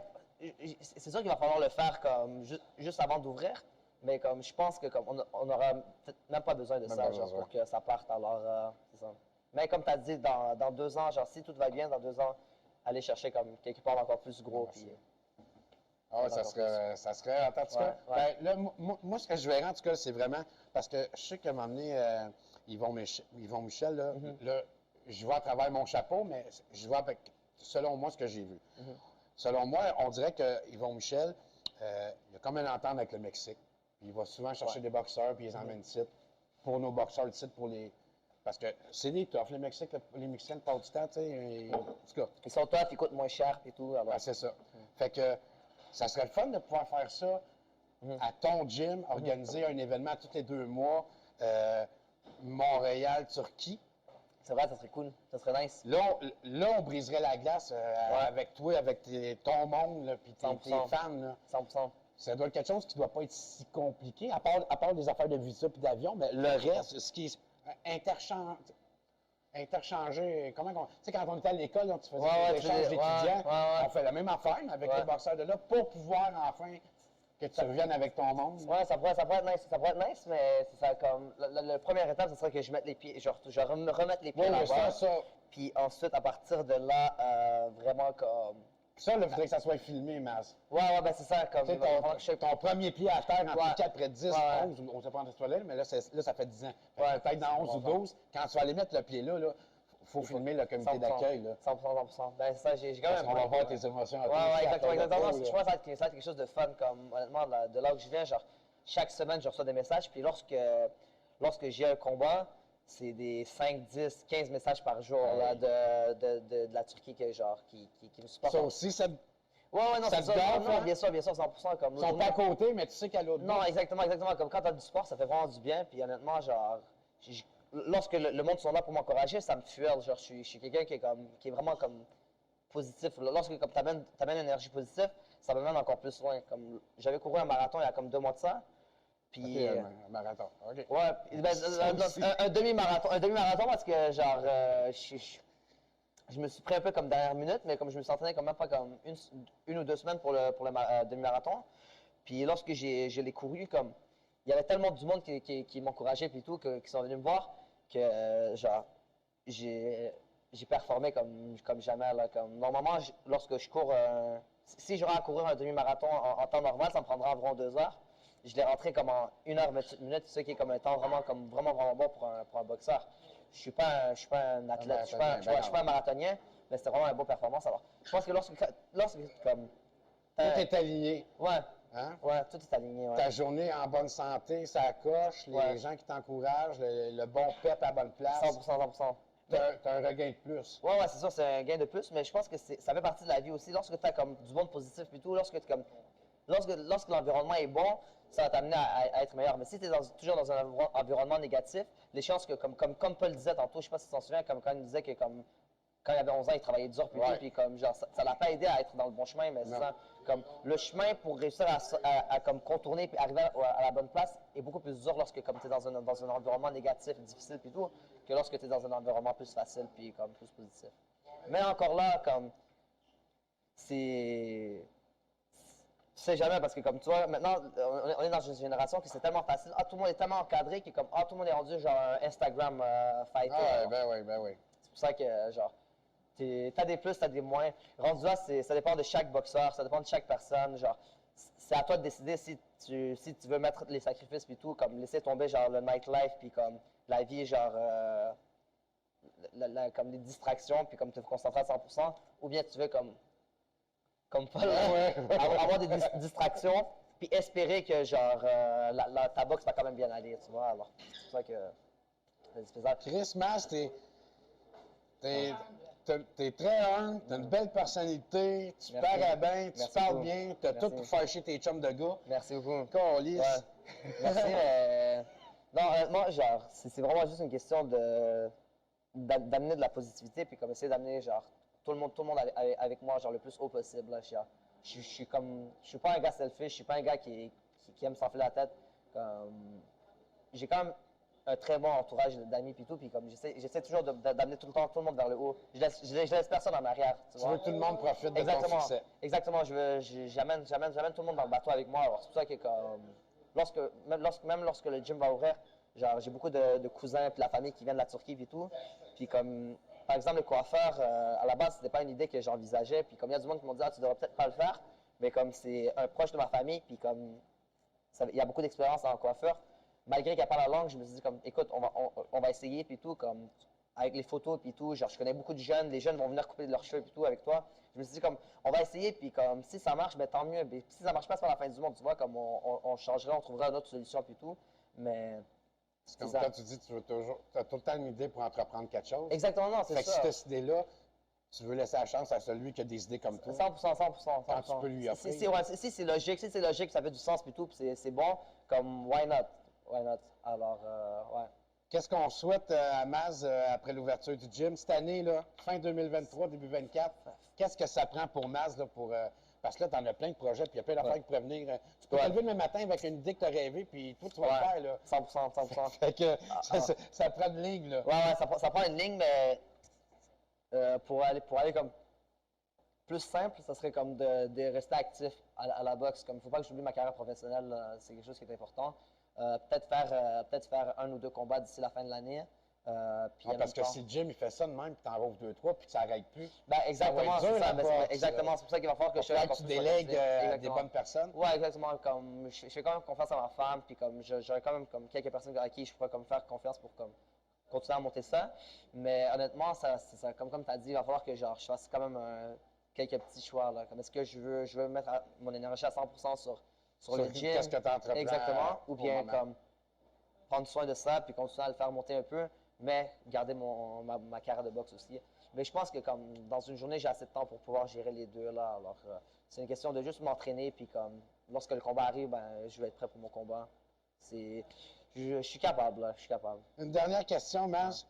c'est sûr qu'il va falloir le faire comme juste avant d'ouvrir, mais comme je pense que comme on aura peut-être même pas besoin de Même ça, pas genre, besoin. pour que ça parte. Alors, c'est ça. Mais comme tu as dit, dans 2 ans, genre si tout va bien, dans 2 ans, aller chercher comme quelque part encore plus gros. Merci. Puis, Ah ouais, ça serait. En tout cas, Ouais, ouais. ben, là, moi, ce que je verrais, en tout cas, c'est vraiment. Parce que je sais qu'à un moment donné, Yvon Michel, là, Mm-hmm. là, je vois à travers mon chapeau, mais je vois avec, selon moi, ce que j'ai vu. Mm-hmm. Selon moi, on dirait que Yvon Michel, il a comme une entente avec le Mexique. Puis il va souvent chercher Ouais. Mm-hmm. des boxeurs, puis ils les emmène ici. Pour nos boxeurs, ici, pour les. Parce que c'est des toughs, les Mexicains, les Mexicains, le du temps, tu sais. En tout cas, ils sont tough, ils coûtent moins cher et tout. Alors, ouais, c'est ça. Fait que ça serait le fun de pouvoir faire ça à ton gym, organiser un événement tous les 2 mois, Montréal, Turquie. c'est vrai, ça serait cool, ça serait nice. Là, on briserait la glace avec toi, avec ton monde, là, puis tes 100%. fans. Là. 100%. Ça doit être quelque chose qui ne doit pas être si compliqué, à part des affaires de visa et d'avion, mais le reste, ce qui est interchanger, tu sais, quand on était à l'école, là, tu faisais Ouais, des échanges d'étudiants, ouais. on fait la même affaire, mais avec Ouais. les boxeurs de là, pour pouvoir enfin que tu reviennes avec ton monde. Ouais, ça pourrait être nice, mais c'est ça comme la première étape, ce serait que je mette les pieds, genre je remette les pieds Oui, mais là-bas. ça, Puis ensuite, à partir de là, vraiment comme. il faudrait que ça soit filmé, Mas. Ouais, ben c'est ça, comme. Tu sais, ton premier pied à terre en Ouais. piqué après 10, Ouais. 11, on ne sait pas en toi mais là, ça fait 10 ans. Fait Ouais. que peut-être dans 11 ou 12, quand tu vas aller mettre le pied là, il faut filmer le comité 100%. d'accueil. Là. 100%. Ben ça, j'ai quand Parce même. qu'on va voir tes émotions. à Ouais, toi aussi, à exactement. ton Je repos, pense que là. ça va être quelque chose de fun, comme honnêtement, de là où je viens, genre, chaque semaine, je reçois des messages, puis lorsque j'ai un combat, c'est des 5, 10, 15 messages par jour là, de la Turquie qui me supportent. Ça aussi, ça Ouais, non, ça c'est te ça. gonfle, Non, hein? bien sûr, 100%. Comme Ils sont pas à côté, mais tu sais qu'à l'autre Non, bout, exactement. Comme quand t'as du sport, ça fait vraiment du bien. Puis honnêtement, genre, lorsque le monde sont là pour m'encourager, ça me fuel. Genre, je suis quelqu'un qui est vraiment comme positif. Lorsque comme t'amènes une énergie positive, ça me mène encore plus loin. Comme j'avais couru un marathon il y a comme 2 mois de ça. Puis OK, un marathon. OK. ouais, ben, un demi-marathon parce que genre, je me suis pris un peu comme dernière minute, mais comme je me sentais comme même pas comme une ou 2 semaines pour le demi-marathon. Puis lorsque j'ai l'ai couru, comme il y avait tellement du monde qui m'encourageait puis tout, qui sont venus me voir, que genre j'ai performé comme jamais là. Comme normalement, lorsque je cours, si j'aurais à courir un demi-marathon en temps normal, ça me prendra environ 2 heures. Je l'ai rentré comme en 1h28 minutes, ce qui est comme un temps vraiment bon pour un boxeur. Je suis pas un athlète, je suis pas un marathonien, mais c'était vraiment une bonne performance. Alors, je pense que lorsque comme Tout est aligné. ouais, Hein? ouais, tout est aligné. Ouais. Ta journée en bonne santé, ça coche, les Ouais. gens qui t'encouragent, le bon pep à la bonne place. 100%. T'as un regain de plus. Ouais, c'est sûr, c'est un gain de plus, mais je pense que ça fait partie de la vie aussi. Lorsque tu as comme du monde positif et tout, lorsque l'environnement est bon, ça va t'amener à être meilleur. Mais si tu es toujours dans un environnement négatif, les chances que, comme Paul disait tantôt, je sais pas si tu t'en souviens, comme quand il disait que comme quand il avait 11 ans, il travaillait dur, puis Ouais. tout, puis comme, genre, ça l'a pas aidé à être dans le bon chemin, mais c'est Non. ça, comme, le chemin pour réussir à comme, contourner puis arriver à la bonne place est beaucoup plus dur lorsque, comme, tu es dans un environnement négatif, difficile, puis tout, que lorsque tu es dans un environnement plus facile, puis comme, plus positif. Mais encore là, comme, c'est... Tu sais jamais, parce que comme tu vois, maintenant, on est dans une génération que c'est tellement facile. Ah, tout le monde est tellement encadré que comme, ah, tout le monde est rendu genre un Instagram fighter. Ah, ouais, ben oui. C'est pour ça que, genre, t'as des plus, t'as des moins. Rendu là, ça dépend de chaque boxeur, ça dépend de chaque personne. Genre, c'est à toi de décider si tu veux mettre les sacrifices puis tout, comme laisser tomber genre le nightlife puis comme la vie, genre, comme les distractions puis comme te concentrer à 100%, ou bien tu veux comme Paul, Ouais. avoir des distractions puis espérer que genre ta boxe va quand même bien aller, tu vois. Alors, c'est pour ça que c'est spécial. Chris Mas, t'es très humble, t'as une belle personnalité, tu Merci. parais bien, tu Merci parles beaucoup. bien, t'as tout Merci. pour faire chier tes chums de gars. Merci beaucoup. Câlisse. Ouais. Merci, mais. Non, honnêtement, genre, c'est vraiment juste une question d'amener de la positivité, puis comme essayer d'amener, genre, tout le monde avec moi, genre, le plus haut possible, là. Je suis comme. Je suis pas un gars selfish, je suis pas un gars qui aime s'enfler la tête. Comme. J'ai quand même un très bon entourage d'amis, puis tout, puis comme, j'essaie toujours d'amener tout le temps tout le monde vers le haut. Je laisse personne en arrière, tu Tu vois. veux que tout le monde profite de ton Exactement. succès. Exactement. J'amène tout le monde dans le bateau avec moi. Alors, c'est pour ça que même lorsque le gym va ouvrir, genre, j'ai beaucoup de cousins et de la famille qui viennent de la Turquie et tout. Puis comme, par exemple, le coiffeur, à la base, c'était pas une idée que j'envisageais. Puis comme il y a du monde qui m'ont dit, ah, tu devrais peut-être pas le faire. Mais comme c'est un proche de ma famille, puis comme, il y a beaucoup d'expérience en coiffeur. Malgré qu'il n'y a pas la langue, je me suis dit, comme, écoute, on va essayer, puis tout, comme, avec les photos, puis tout. Genre, je connais beaucoup de jeunes, les jeunes vont venir couper leurs cheveux, puis tout, avec toi. Je me suis dit, comme, on va essayer, puis comme, si ça marche, ben tant mieux. Mais si ça marche pas, c'est pas la fin du monde, tu vois, comme, on changerait, on trouverait une autre solution, puis tout. Mais, C'est comme ça. quand tu dis, tu as tout le temps une idée pour entreprendre quelque chose. Exactement, non, Fait c'est que si ça. tu as cette idée-là, tu veux laisser la chance à celui qui a des idées comme toi. 100%, 100%. Quand tu peux lui offrir. Si c'est logique, ça fait du sens, puis tout, puis c'est bon, comme, why not? Why not? Alors, ouais. Qu'est-ce qu'on souhaite à Maz après l'ouverture du gym cette année, là, fin 2023, début 2024? Qu'est-ce que ça prend pour Maz, là, parce que là, tu en as plein de projets, puis il y a plein d'affaires qui pourraient venir. Tu peux te lever demain matin avec une idée que tu as rêvée, puis toi, tu vas le faire, là. 100%, 100%. Fait que ça prend de ligne, là. Ouais, ça prend une ligne, mais pour aller comme plus simple, ça serait comme de rester actif à la boxe. Comme il ne faut pas que j'oublie ma carrière professionnelle, c'est quelque chose qui est important. Peut-être faire 1 ou 2 combats d'ici la fin de l'année. Puis en Parce même que temps- si le gym, il fait ça de même, puis t'en rouvres 2, 3, puis que ça n'arrête plus. Ben, exactement, ça va être dur, c'est ça. la Ben, boxe. exactement, c'est pour ça qu'il va falloir que Il je sois faut que encore tu plus délègues organizé. à des Exactement. bonnes personnes. Ouais, exactement. Comme, je fais quand même confiance à ma femme, puis comme j'aurais quand même comme quelques personnes à qui je pourrais comme faire confiance pour comme continuer à monter ça. Mais honnêtement, comme tu as dit, il va falloir que genre, je fasse quand même quelques petits choix. Là. Comme est-ce que je veux mettre mon énergie à 100% sur le gym? Qu'est-ce que tu entreprends? Exactement. Ou au bien moment. comme prendre soin de ça, puis continuer à le faire monter un peu, mais garder ma carrière de boxe aussi. Mais je pense que comme dans une journée, j'ai assez de temps pour pouvoir gérer les deux là. Alors, c'est une question de juste m'entraîner, puis comme lorsque le combat arrive, ben, je vais être prêt pour mon combat. Je suis capable, là, je suis capable. Une dernière question, Maz.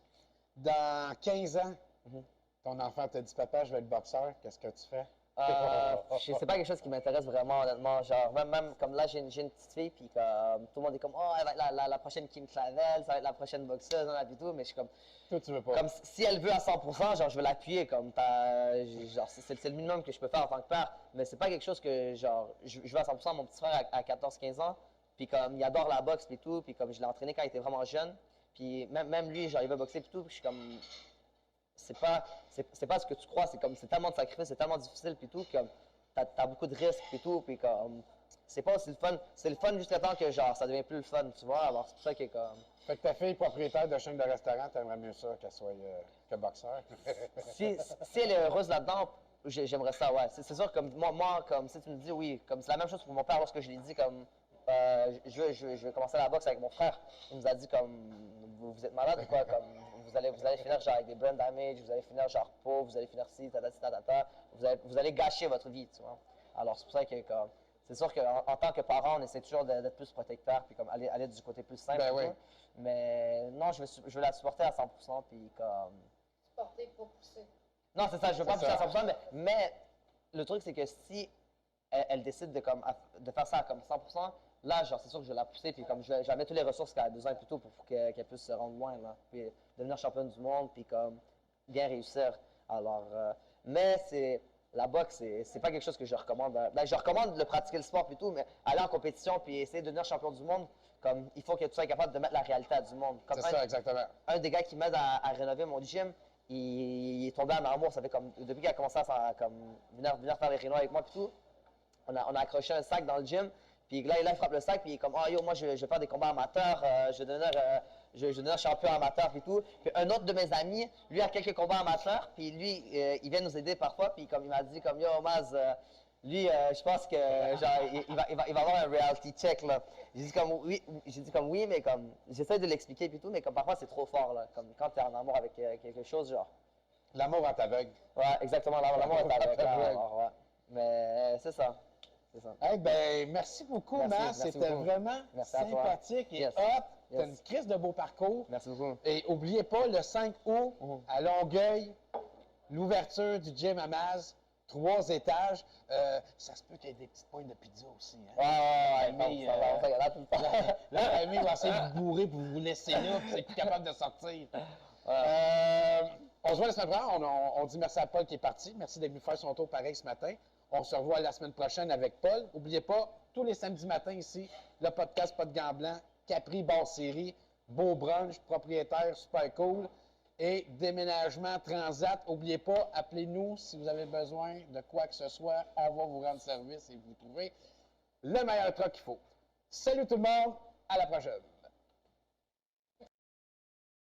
Dans 15 ans, Mhm. ton enfant te dit, papa, je vais être boxeur, qu'est-ce que tu fais? C'est pas quelque chose qui m'intéresse vraiment, honnêtement. Genre, même comme là, j'ai une petite fille, puis comme tout le monde est comme, oh, elle va être la prochaine Kim Clavel, ça va être la prochaine boxeuse, hein, puis tout, mais je suis comme, Toi, tu veux pas. comme si elle veut à 100%, genre, je vais l'appuyer, comme, genre, c'est le minimum que je peux faire en tant que père, mais c'est pas quelque chose que, genre, je veux à 100%. Mon petit frère à 14-15 ans, puis comme, il adore la boxe, puis tout, puis comme, je l'ai entraîné quand il était vraiment jeune, puis même lui, genre, il veut boxer, puis tout, puis je suis comme, c'est pas ce que tu crois, c'est tellement de sacrifices, c'est tellement difficile, puis tout, comme, t'as beaucoup de risques, puis tout, puis comme, c'est pas aussi le fun, c'est le fun jusqu'à temps que, genre, ça devient plus le fun, tu vois, alors c'est pour ça que, comme, Fait que ta fille propriétaire de chaîne de restaurant, t'aimerais mieux ça qu'elle soit que boxeur. si elle est heureuse là-dedans, j'aimerais ça, ouais. C'est sûr que moi, comme si tu me dis oui, comme c'est la même chose pour mon père lorsque je lui ai dit comme je veux commencer la boxe avec mon frère. Il nous a dit comme vous êtes malade ou quoi, comme vous allez finir genre avec des brain damage, vous allez finir genre pauvre, vous allez finir ci, vous allez gâcher votre vie, tu vois. Alors c'est pour ça que comme c'est sûr qu'en tant que parent, on essaie toujours d'être plus protecteur puis comme aller du côté plus simple. Ben et oui. tout. Mais non, je veux la supporter à 100%, puis comme Supporter, pas pousser. Non, c'est ça, je veux pas C'est pousser à ça. 100%, mais le truc, c'est que si elle décide de faire ça à comme 100%, là, genre, c'est sûr que je vais la pousser, puis comme je vais mettre toutes les ressources qu'elle a besoin plutôt pour qu'elle puisse se rendre loin, là, puis devenir championne du monde, puis comme bien réussir. Alors, mais la boxe, c'est pas quelque chose que je recommande. Ben, je recommande de pratiquer le sport et tout, mais aller en compétition puis essayer de devenir champion du monde, comme il faut que tu sois capable de mettre la réalité à du monde. Comme C'est ça, exactement. un des gars qui m'aide à rénover mon gym, il est tombé en amour. Ça fait comme depuis qu'il a commencé à comme, venir faire les rénaux avec moi et tout, on a accroché un sac dans le gym. Puis là, il frappe le sac, puis il est comme, oh yo, moi, je vais faire des combats amateurs, je vais devenir champion amateur, puis tout. Puis un autre de mes amis, lui, a quelques combats amateurs, puis lui, il vient nous aider parfois, puis comme il m'a dit, comme, yo, Maz, lui, je pense que, genre, il va avoir un reality check, là. J'ai dit comme, oui, mais comme, j'essaie de l'expliquer, puis tout, mais comme, parfois, c'est trop fort, là. Comme, quand t'es en amour avec quelque chose, genre. L'amour rend aveugle. Ouais, exactement, l'amour est avec, là. Aveugle. Alors, ouais. Mais c'est ça. C'est ça. Eh ben, merci beaucoup, Merci, Mas. merci C'était beaucoup. vraiment Merci à toi. sympathique et Yes. hot. T'as Yes. une crise de beau parcours. Merci beaucoup. Et n'oubliez pas, le 5 août, à Longueuil, l'ouverture du gym à Maz, 3 étages. Ça se peut qu'il y ait des petites pointes de pizza aussi. Hein? Ouais, ça va, on fait là tout le temps. Là, Rémi va essayer de vous bourrer pour vous laisser là, puis c'est plus capable de sortir. On se voit la semaine prochaine. On dit merci à Paul qui est parti. Merci d'être venu faire son tour pareil ce matin. On se revoit la semaine prochaine avec Paul. N'oubliez pas, tous les samedis matins ici, le podcast Pas de gants blancs, Capri Bar Série, beau brunch, propriétaire super cool et déménagement Transat. N'oubliez pas, appelez-nous si vous avez besoin de quoi que ce soit. On va vous rendre service et vous trouver le meilleur truc qu'il faut. Salut tout le monde, à la prochaine.